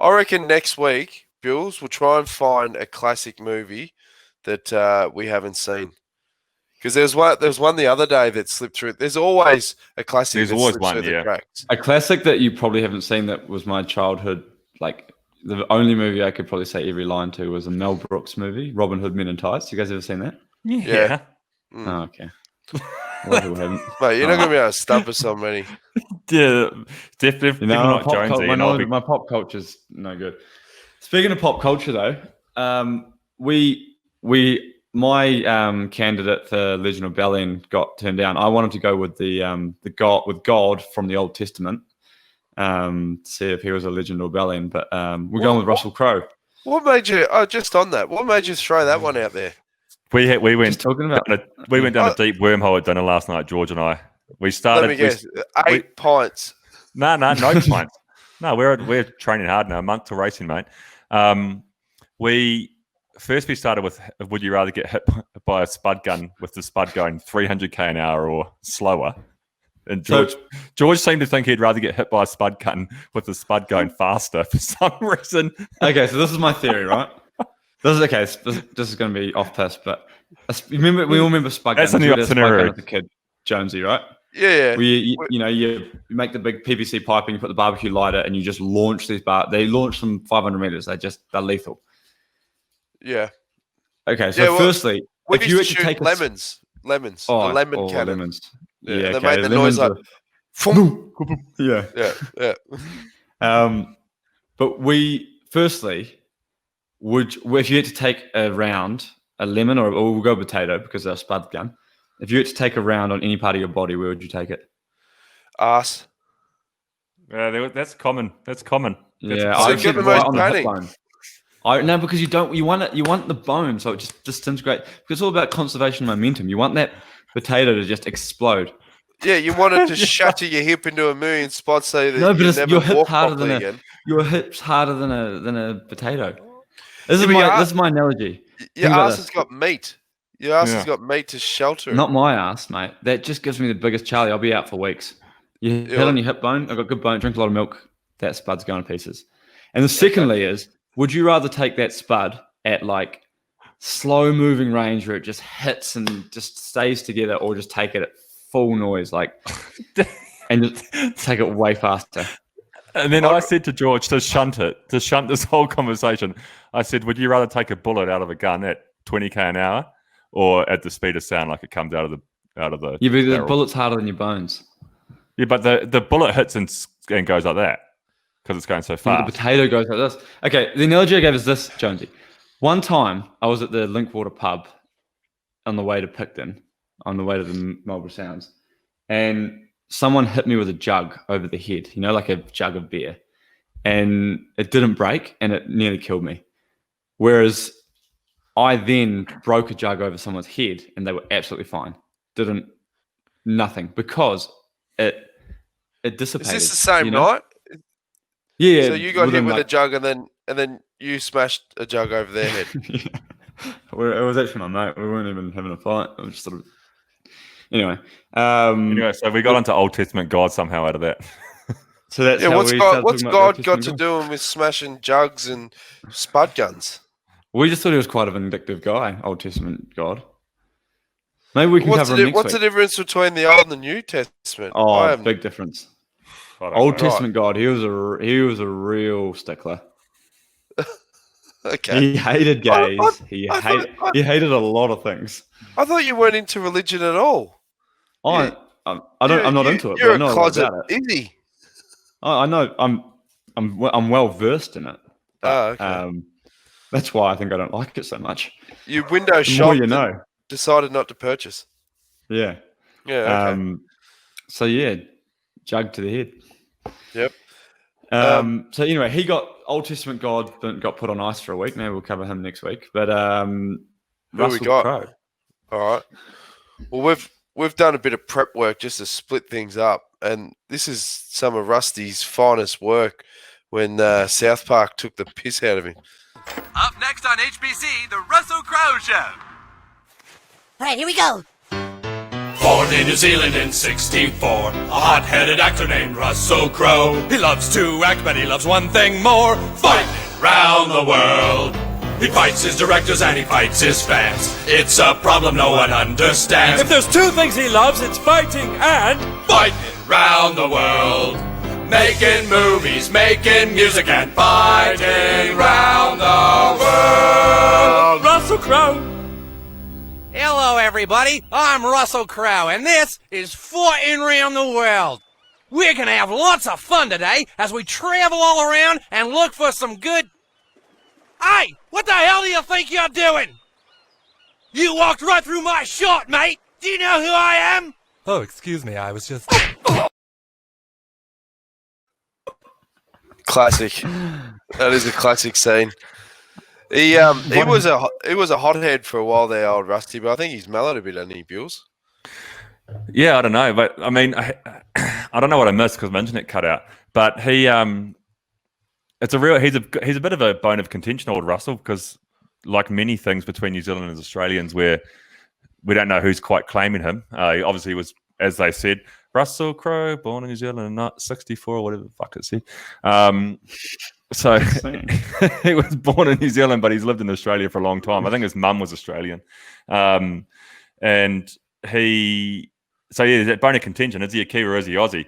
I reckon next week, Bills, we'll try and find a classic movie that we haven't seen. Because there's one the other day that slipped through. There's always a classic. There's that always slips one, through yeah. the cracks. A classic that you probably haven't seen that was my childhood. Like the only movie I could probably say every line to was a Mel Brooks movie, Robin Hood Men in Tights. You guys ever seen that? Yeah. Oh, okay. A lot of people haven't. Mate, you're not going to be able to stump us on many. Yeah. Definitely not Jonesy. My pop culture's no good. Speaking of pop culture, though, my candidate for Legion of Belen got turned down. I wanted to go with the God from the Old Testament, to see if he was a Legend or Belen, but we're going with Russell Crowe. What made you? Oh, just on that. What made you throw that one out there? We went Just talking about. we went down a deep wormhole at dinner last night, George and I. We started. Let me guess. 8 pints. No pints. No, we're training hard now. A month to racing, mate. We started with, would you rather get hit by a spud gun with the spud going 300k an hour or slower? And George seemed to think he'd rather get hit by a spud gun with the spud going faster for some reason. Okay, so this is my theory, right? This is okay. This is going to be off piss, but we all remember spud guns. That's a new scenario. As a kid, Jonsey, right? Yeah. You make the big PVC pipe and you put the barbecue lighter and you just launch these They launch them 500 meters. They're lethal. Yeah. Okay, so firstly, we if you were used to to take shoot lemons, the lemon cannon. Lemons. Yeah, they okay, made the noise like. Yeah. But firstly, if you had to take a lemon, or we'll go potato because they're a spud gun. If you had to take a round on any part of your body, where would you take it? Arse. Yeah, that's common. Yeah, So I get the right most on the hip padding. bone. No, because you want the bone, so it just disintegrates. Because it's all about conservation momentum. You want that potato to just explode. Yeah, you wanted to shatter your hip into a million spots so that you never your hip's walk harder properly than again. Your hip's harder than a potato. This but is my analogy. Your Think about ass this. has got meat. Your ass has got meat to shelter it. Not my ass, mate. That just gives me the biggest Charlie. I'll be out for weeks. You hit on your hip bone. I've got good bone. Drink a lot of milk. That spud's going to pieces. And the secondly is, would you rather take that spud at like slow moving range where it just hits and just stays together, or just take it at full noise, like, and just take it way faster? And then I said to George to shunt this whole conversation. I said, would you rather take a bullet out of a gun at 20k an hour, or at the speed of sound, like it comes out of the Yeah, but the barrel? bullet's harder than your bones. Yeah, but the bullet hits and goes like that because it's going so Yeah, fast. the potato goes like this. Okay, the analogy I gave is this, Jonesy. One time, I was at the Linkwater pub on the way to Picton, on the way to the Marlborough Sounds, and someone hit me with a jug over the head, like a jug of beer, and it didn't break, and it nearly killed me. Whereas I then broke a jug over someone's head, and they were absolutely fine. Nothing, because it dissipated. Is this the same night? Yeah. So you got hit within, with like, a jug, and then you smashed a jug over their head. It was actually my mate. We weren't even having a fight. It was just sort of. Anyway. Anyway, so we got onto Old Testament God somehow out of that. So that's Yeah, how what's we God, started what's talking about God got to Testament do with smashing jugs and spud guns? We just thought he was quite a vindictive guy, Old Testament God. Maybe we can cover him next What's the week. difference between the Old and the New Testament? Oh, big difference. I don't Old know. Testament God, he was a real stickler. Okay. He hated gays. He thought- hated a lot of things. I thought you weren't into religion at all. I'm not into it. You're but I a know a lot closet about it. indie. I know. I'm well versed in it. But, Okay. that's why I think I don't like it so much. You window The more shopped you and know. decided not to purchase. Yeah. Yeah. Okay. So yeah, jug to the head. Yep. So anyway, he got Old Testament God got put on ice for a week. Maybe we'll cover him next week. But Russell Crowe. All right. Well, we've done a bit of prep work just to split things up, and this is some of Rusty's finest work when South Park took the piss out of him. Up next on HBC, the Russel Crowe Show. Alright, here we go. Born in New Zealand in 64, a hot-headed actor named Russel Crowe. He loves to act, but he loves one thing more: fighting Round the world, he fights his directors and he fights his fans. It's a problem no one understands. If there's two things he loves, it's fighting and Fighting round the world, making movies, making music, and fighting round the world. Russel Crowe. Hello, everybody. I'm Russel Crowe, and this is Fighting Round the World. We're gonna have lots of fun today as we travel all around and look for some good... Hey, what the hell do you think you're doing? You walked right through my shot, mate. Do you know who I am? Oh, excuse me, I was just... Classic. That is a classic scene. He was a hothead for a while there, old Rusty, but I think he's mellowed a bit, hasn't he, Bills? Yeah, I don't know, but I mean, I don't know what I missed because my internet cut out. But he's a bit of a bone of contention, old Russell, because like many things between New Zealand and Australians, where we don't know who's quite claiming him. He obviously was, as they said, Russel Crowe, born in New Zealand in 64 or whatever the fuck it said. So he was born in New Zealand, but he's lived in Australia for a long time. I think his mum was Australian. And that bone of contention, is he a Kiwi or is he Aussie?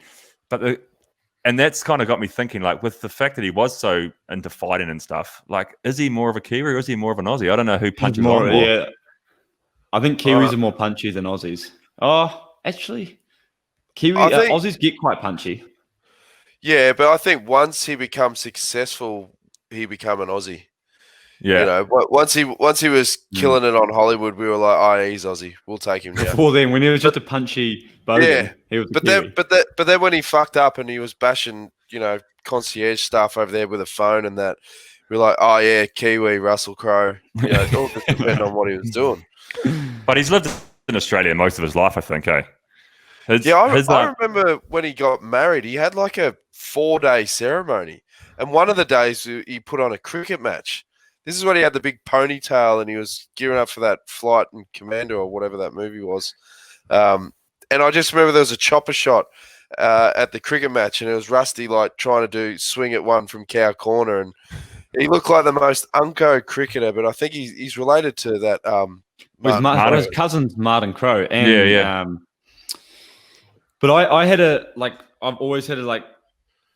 And that's kind of got me thinking, like, with the fact that he was so into fighting and stuff, like, is he more of a Kiwi or is he more of an Aussie? I don't know who punches more. Yeah, I think Kiwis are more punchy than Aussies. Oh, actually, Aussies get quite punchy. Yeah, but I think once he becomes successful, he become an Aussie. Yeah. You know, once he was killing it on Hollywood, we were like, oh, yeah, he's Aussie. We'll take him now. Before then, when he was just a punchy bogan, he was but then when he fucked up and he was bashing, concierge stuff over there with a phone and that, we're like, oh yeah, Kiwi, Russell Crowe. It all just depended on what he was doing. But he's lived in Australia most of his life, I think, eh? I remember when he got married, he had like a 4-day ceremony. And one of the days he put on a cricket match. This is when he had the big ponytail and he was gearing up for that Flight and Commander or whatever that movie was. And I just remember there was a chopper shot at the cricket match and it was Rusty like trying to swing at one from Cow Corner. And he looked like the most unco cricketer, but I think he's related to that. His cousin's Martin Crowe. And, but I had I've always had a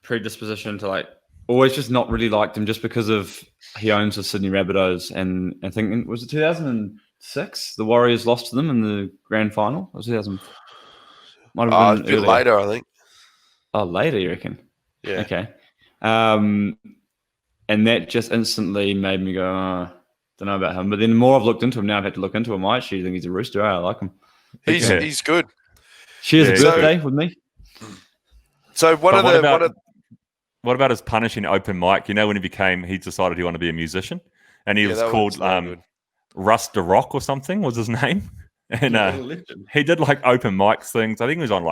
predisposition to always just not really liked him just because of he owns the Sydney Rabbitohs, and I think was it 2006 the Warriors lost to them in the grand final. It was 2000. Might have been a bit later, I think. Oh, later, you reckon? Yeah. Okay. And that just instantly made me go, don't know about him. But then the more I've looked into him now, I've had to look into him. I actually think he's a rooster. I like him. He's good. She has a birthday with me. So what about his punishing open mic? When he decided he wanted to be a musician, and he was called Russ the Rock or something was his name, and he did open mics things. I think he was on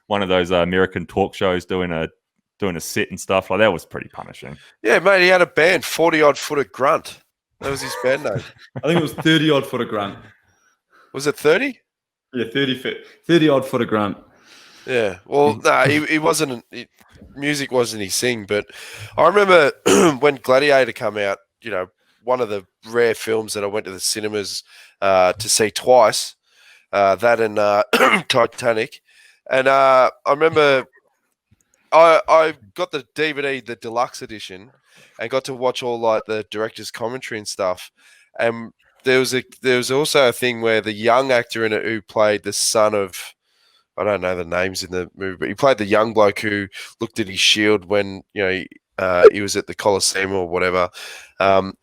one of those American talk shows doing a set and stuff. That was pretty punishing. Yeah, mate, he had a band, 40-odd Foot of Grunt. That was his band name. I think it was 30-odd Foot of Grunt. Was it 30? Yeah, 30-odd Foot of Grunt. Yeah, well, no, he wasn't. Music wasn't his thing, but I remember when Gladiator came out. One of the rare films that I went to the cinemas to see twice. That and Titanic, and I remember I got the DVD, the deluxe edition, and got to watch all the director's commentary and stuff. And there was also a thing where the young actor in it who played the son of, I don't know the names in the movie, but he played the young bloke who looked at his shield when he was at the Coliseum or whatever. And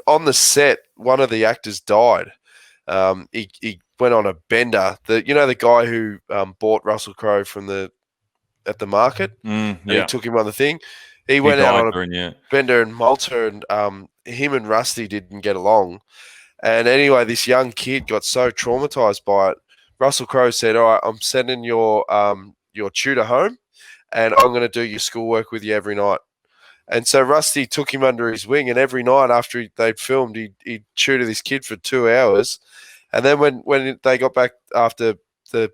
on the set, one of the actors died. He went on a bender. The guy who bought Russell Crowe from the at the market. And he took him on the thing. He went out on a bender in Malta, and him and Rusty didn't get along. And anyway, this young kid got so traumatized by it. Russel Crowe said, "All right, I'm sending your tutor home, and I'm going to do your schoolwork with you every night." And so Rusty took him under his wing, and every night after they'd filmed, he'd tutor this kid for 2 hours. And then when they got back after the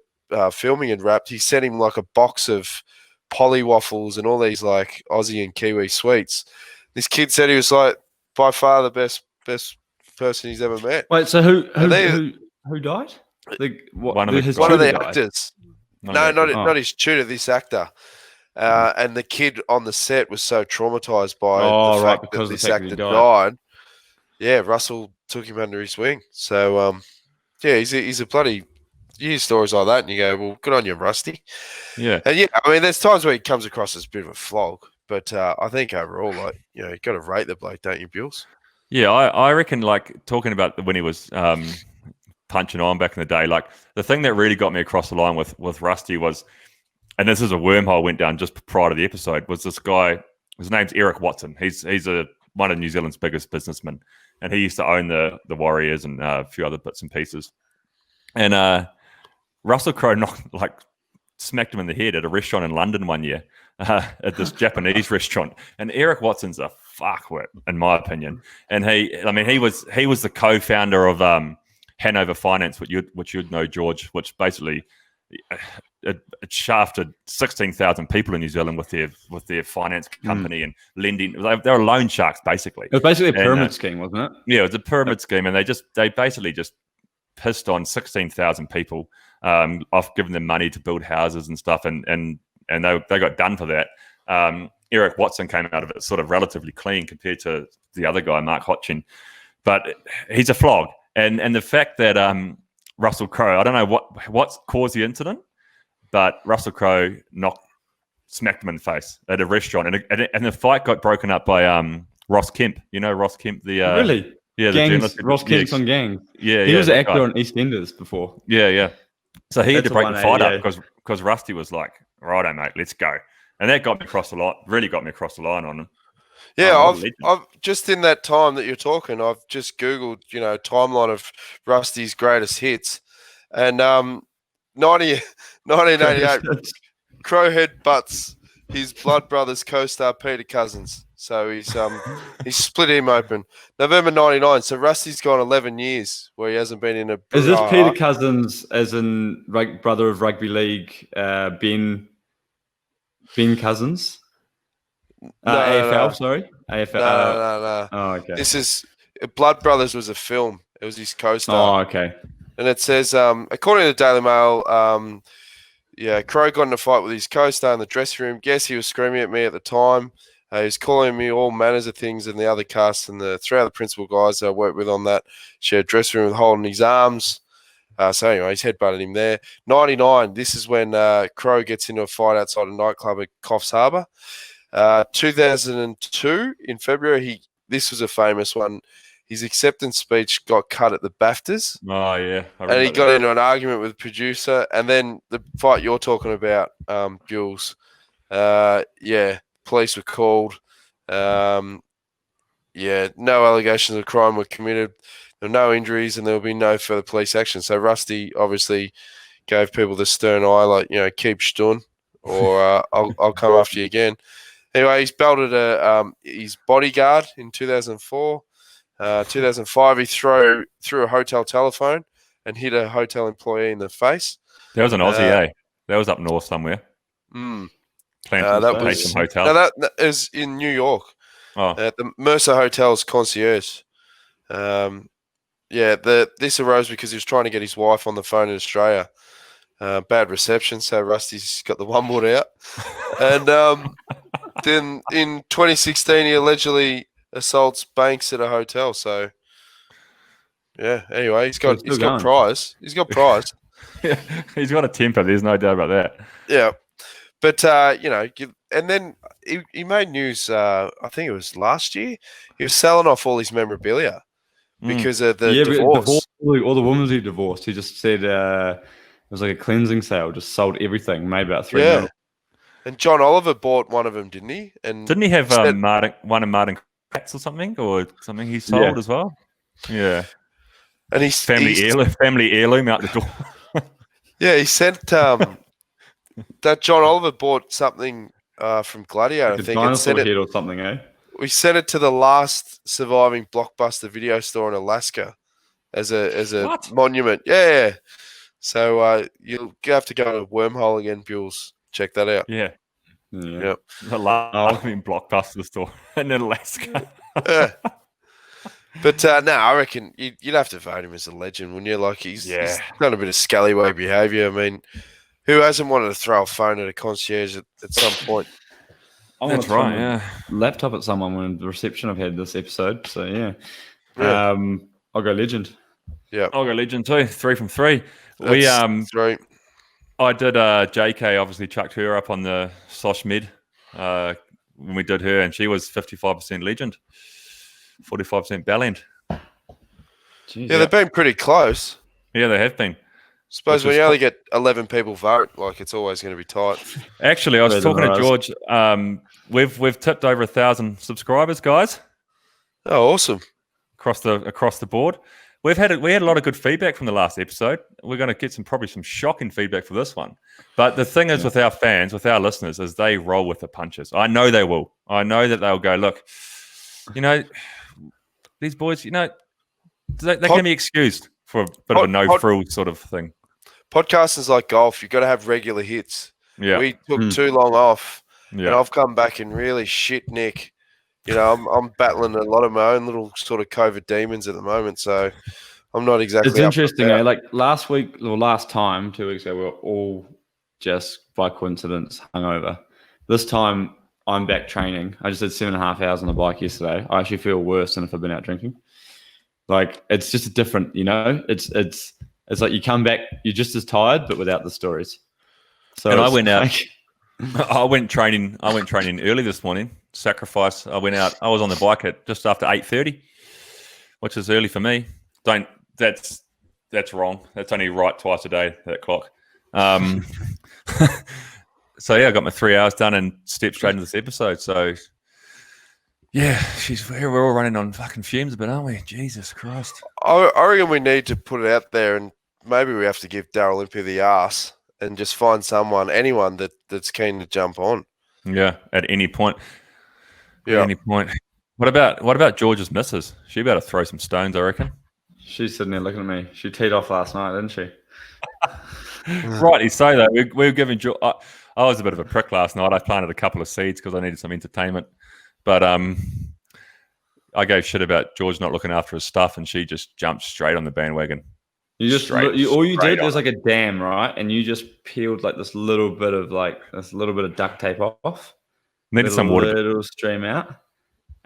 filming had wrapped, he sent him like a box of Polly waffles and all these like Aussie and Kiwi sweets. This kid said he was like by far the best person he's ever met. Wait, so who died? One of the actors. Not his tutor, this actor. And the kid on the set was so traumatized by the fact that this actor died. Yeah, Russell took him under his wing. So, he's a bloody... You hear stories like that and you go, well, good on you, Rusty. Yeah. And I mean, there's times where he comes across as a bit of a flog. But I think overall, you got to rate the bloke, don't you, Bills? Yeah, I reckon, like, talking about when he was punching on back in the day, like, the thing that really got me across the line with Rusty was... And this is a wormhole went down just prior to the episode. Was this guy? His name's Eric Watson. He's one of New Zealand's biggest businessmen, and he used to own the Warriors and a few other bits and pieces. And Russell Crowe smacked him in the head at a restaurant in London one year, at this Japanese restaurant. And Eric Watson's a fuckwit, in my opinion. And he was the co-founder of Hanover Finance, which you'd know, George, which basically. It shafted 16,000 people in New Zealand with their finance company and lending. They were loan sharks, basically. It was basically a pyramid scheme, wasn't it? Yeah, it was a pyramid scheme, and they basically just pissed on 16,000 people, off giving them money to build houses and stuff, and they got done for that. Eric Watson came out of it sort of relatively clean compared to the other guy, Mark Hotchin, but he's a flog, and the fact that Russell Crowe, I don't know what caused the incident, but Russell Crowe smacked him in the face at a restaurant, and the fight got broken up by Ross Kemp. You know Ross Kemp, really? Yeah, Gangs, the journalist. Ross Kemp's on Gangs. Yeah, he was an actor on EastEnders before. Yeah. So he had to break the fight up because Rusty was like, "Righto, mate, let's go," and that got me across the line. Really got me across the line on him. Yeah, I've just in that time that you're talking, I've just Googled, timeline of Rusty's greatest hits, and 1988, Crowe headbutts his blood brother's co-star Peter Cousins, so he's split him open. November 99, so Rusty's gone 11 years where he hasn't been in a. Is this Peter Cousins, as in brother of rugby league, Ben Cousins? AFL, sorry. AFL. No. Oh, okay. This is Blood Brothers was a film. It was his co-star. Oh, okay. And it says, according to the Daily Mail, Crowe got in a fight with his co-star in the dressing room. Guess he was screaming at me at the time. He was calling me all manners of things, and the other cast and the three other principal guys that I worked with on that shared dressing room with holding his arms. So anyway, he's headbutted him there. 99, this is when Crowe gets into a fight outside a nightclub at Coffs Harbour. 2002 in February, this was a famous one. His acceptance speech got cut at the BAFTAs. Oh yeah, and he got into an argument with the producer. And then the fight you're talking about, Jules. Police were called. No allegations of crime were committed. There were no injuries, and there will be no further police action. So Rusty obviously gave people the stern eye, like, keep stun, or I'll come after you again. Anyway, he's belted his bodyguard in 2004. 2005, he threw a hotel telephone and hit a hotel employee in the face. That was an Aussie, That was up north somewhere. That was hotel. No, that is in New York. Oh, at the Mercer Hotel's concierge. This arose because he was trying to get his wife on the phone in Australia. Bad reception, so Rusty's got the one board out. And then in 2016, he allegedly assaults Banks at a hotel. So, anyway, he's got prize. He's got prize. Yeah, he's got a temper. There's no doubt about that. Yeah. But, and then he made news, I think it was last year. He was selling off all his memorabilia because of the divorce. All the women he divorced, he just said it was like a cleansing sale, just sold everything, made about $3 million. And John Oliver bought one of them, didn't he? And didn't he have one of Martin Cats or something he sold as well? Yeah. And he's family heirloom out the door. Yeah, he sent that John Oliver bought something from Gladiator, Like I think. dinosaur head or something, eh? We sent it to the last surviving Blockbuster video store in Alaska as a monument. Yeah. So you'll have to go to Wormhole again, Bules. Check that out. Yeah. Yep. The last Blockbuster store in Alaska. Yeah. But no, I reckon you'd have to vote him as a legend, wouldn't you? Like he's done a bit of scallywag behaviour. I mean, who hasn't wanted to throw a phone at a concierge at some point? That's right. Yeah. Laptop at someone when the reception I've had this episode. So yeah. I'll go legend. Yeah. I'll go legend too. 3 from 3. That's 3. I did JK obviously chucked her up on the Sosh mid when we did her, and she was 55% legend, 45% Bellend. Yeah, they've been pretty close. Yeah, they have been. Suppose when you only get 11 people vote, like it's always going to be tight. Actually, I was talking to George. We've tipped over 1,000 subscribers, guys. Oh, awesome! Across the board. We had a lot of good feedback from the last episode. We're going to get probably some shocking feedback for this one. But the thing is with our fans, with our listeners, is they roll with the punches. I know they will. I know that they'll go, look, these boys, they can be excused for a bit of a no-frill sort of thing. Podcasting's like golf. You've got to have regular hits. Yeah. We took too long off, Yeah. and I've come back in really shit nick. I'm battling a lot of my own little sort of COVID demons at the moment, so I'm not exactly. It's interesting, like last week or last time, 2 weeks ago, we were all just by coincidence hungover. This time, I'm back training. I just did 7.5 hours on the bike yesterday. I actually feel worse than if I've been out drinking. Like it's just a different, it's like you come back, you're just as tired, but without the stories. So and I went out. I went training early this morning. Sacrifice. I went out. I was on the bike at just after 8:30, which is early for me. That's wrong. That's only right twice a day, that clock. So yeah, I got my 3 hours done and stepped straight into this episode. So yeah, we're all running on fucking fumes a bit, aren't we? Jesus Christ. I reckon we need to put it out there, and maybe we have to give Daryl Impey the arse and just find anyone that's keen to jump on. Yeah, at any point. Yeah. At any point. What about George's missus? She better throw some stones, I reckon. She's sitting there looking at me. She teed off last night, didn't she? Rightly so, though. We were giving George. I was a bit of a prick last night. I planted a couple of seeds because I needed some entertainment. But I gave shit about George not looking after his stuff, and she just jumped straight on the bandwagon. You just all you did was like a dam, right? And you just peeled like this little bit of duct tape off. Needed some water. Little stream out,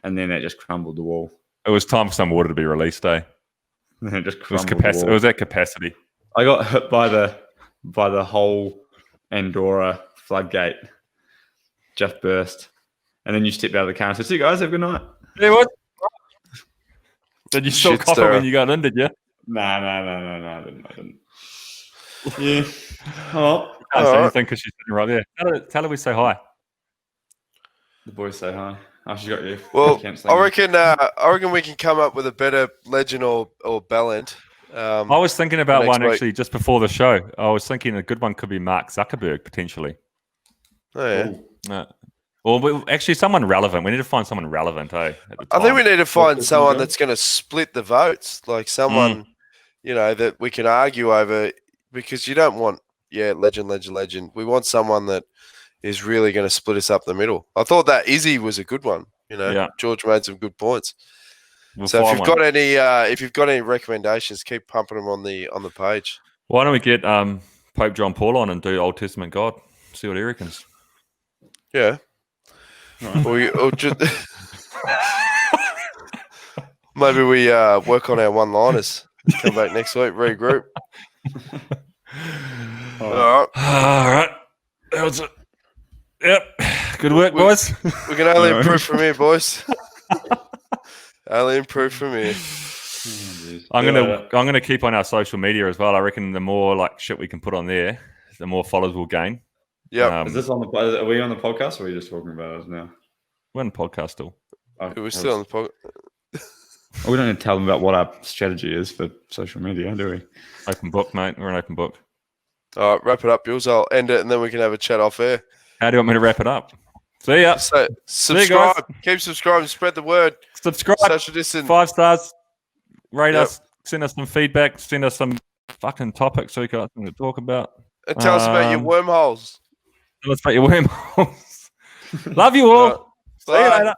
and then it just crumbled the wall. It was time for some water to be released, eh? And it just It was crumbled. It was at capacity. I got hit by the whole Andorra floodgate. Just burst, and then you stepped out of the car and said, "See you guys, have a good night." Yeah, what? Did you still cough it when you got in? Did you? No, I didn't. Yeah. Oh, can't say anything because she's sitting right there. Tell her we say hi. The boys say hi. Oh, she got you. Well, I reckon we can come up with a better legend or bellend. I was thinking about one actually just before the show. I was thinking a good one could be Mark Zuckerberg potentially. Oh yeah. Well, actually, someone relevant. We need to find someone relevant, eh? I think we need to find someone that's going to split the votes, like someone, that we can argue over, because you don't want, legend. We want someone that is really going to split us up the middle. I thought that Izzy was a good one. George made some good points. So if you've got any recommendations, keep pumping them on the page. Why don't we get Pope John Paul on and do Old Testament God? See what he reckons. Yeah. Or just maybe we work on our one-liners. Come back next week, regroup. All right. That was it. Yep. Good work, boys. We can only improve from here, boys. Only improve from here. I'm gonna keep on our social media as well. I reckon the more like shit we can put on there, the more followers we'll gain. Yeah. Is this on the? Are we on the podcast, or are we just talking about us now? We're on the podcast still. It was still on the podcast. We don't need to tell them about what our strategy is for social media, do we? Open book, mate. We're an open book. All right, wrap it up, Bills. I'll end it, and then we can have a chat off air. How do you want me to wrap it up? See ya. So, See you subscribe. guys. Keep subscribing. Spread the word. Subscribe. Social distance. 5 stars. Rate us. Send us some feedback. Send us some fucking topics so we got something to talk about. And tell us about your wormholes. Tell us about your wormholes. Love you all. See you later.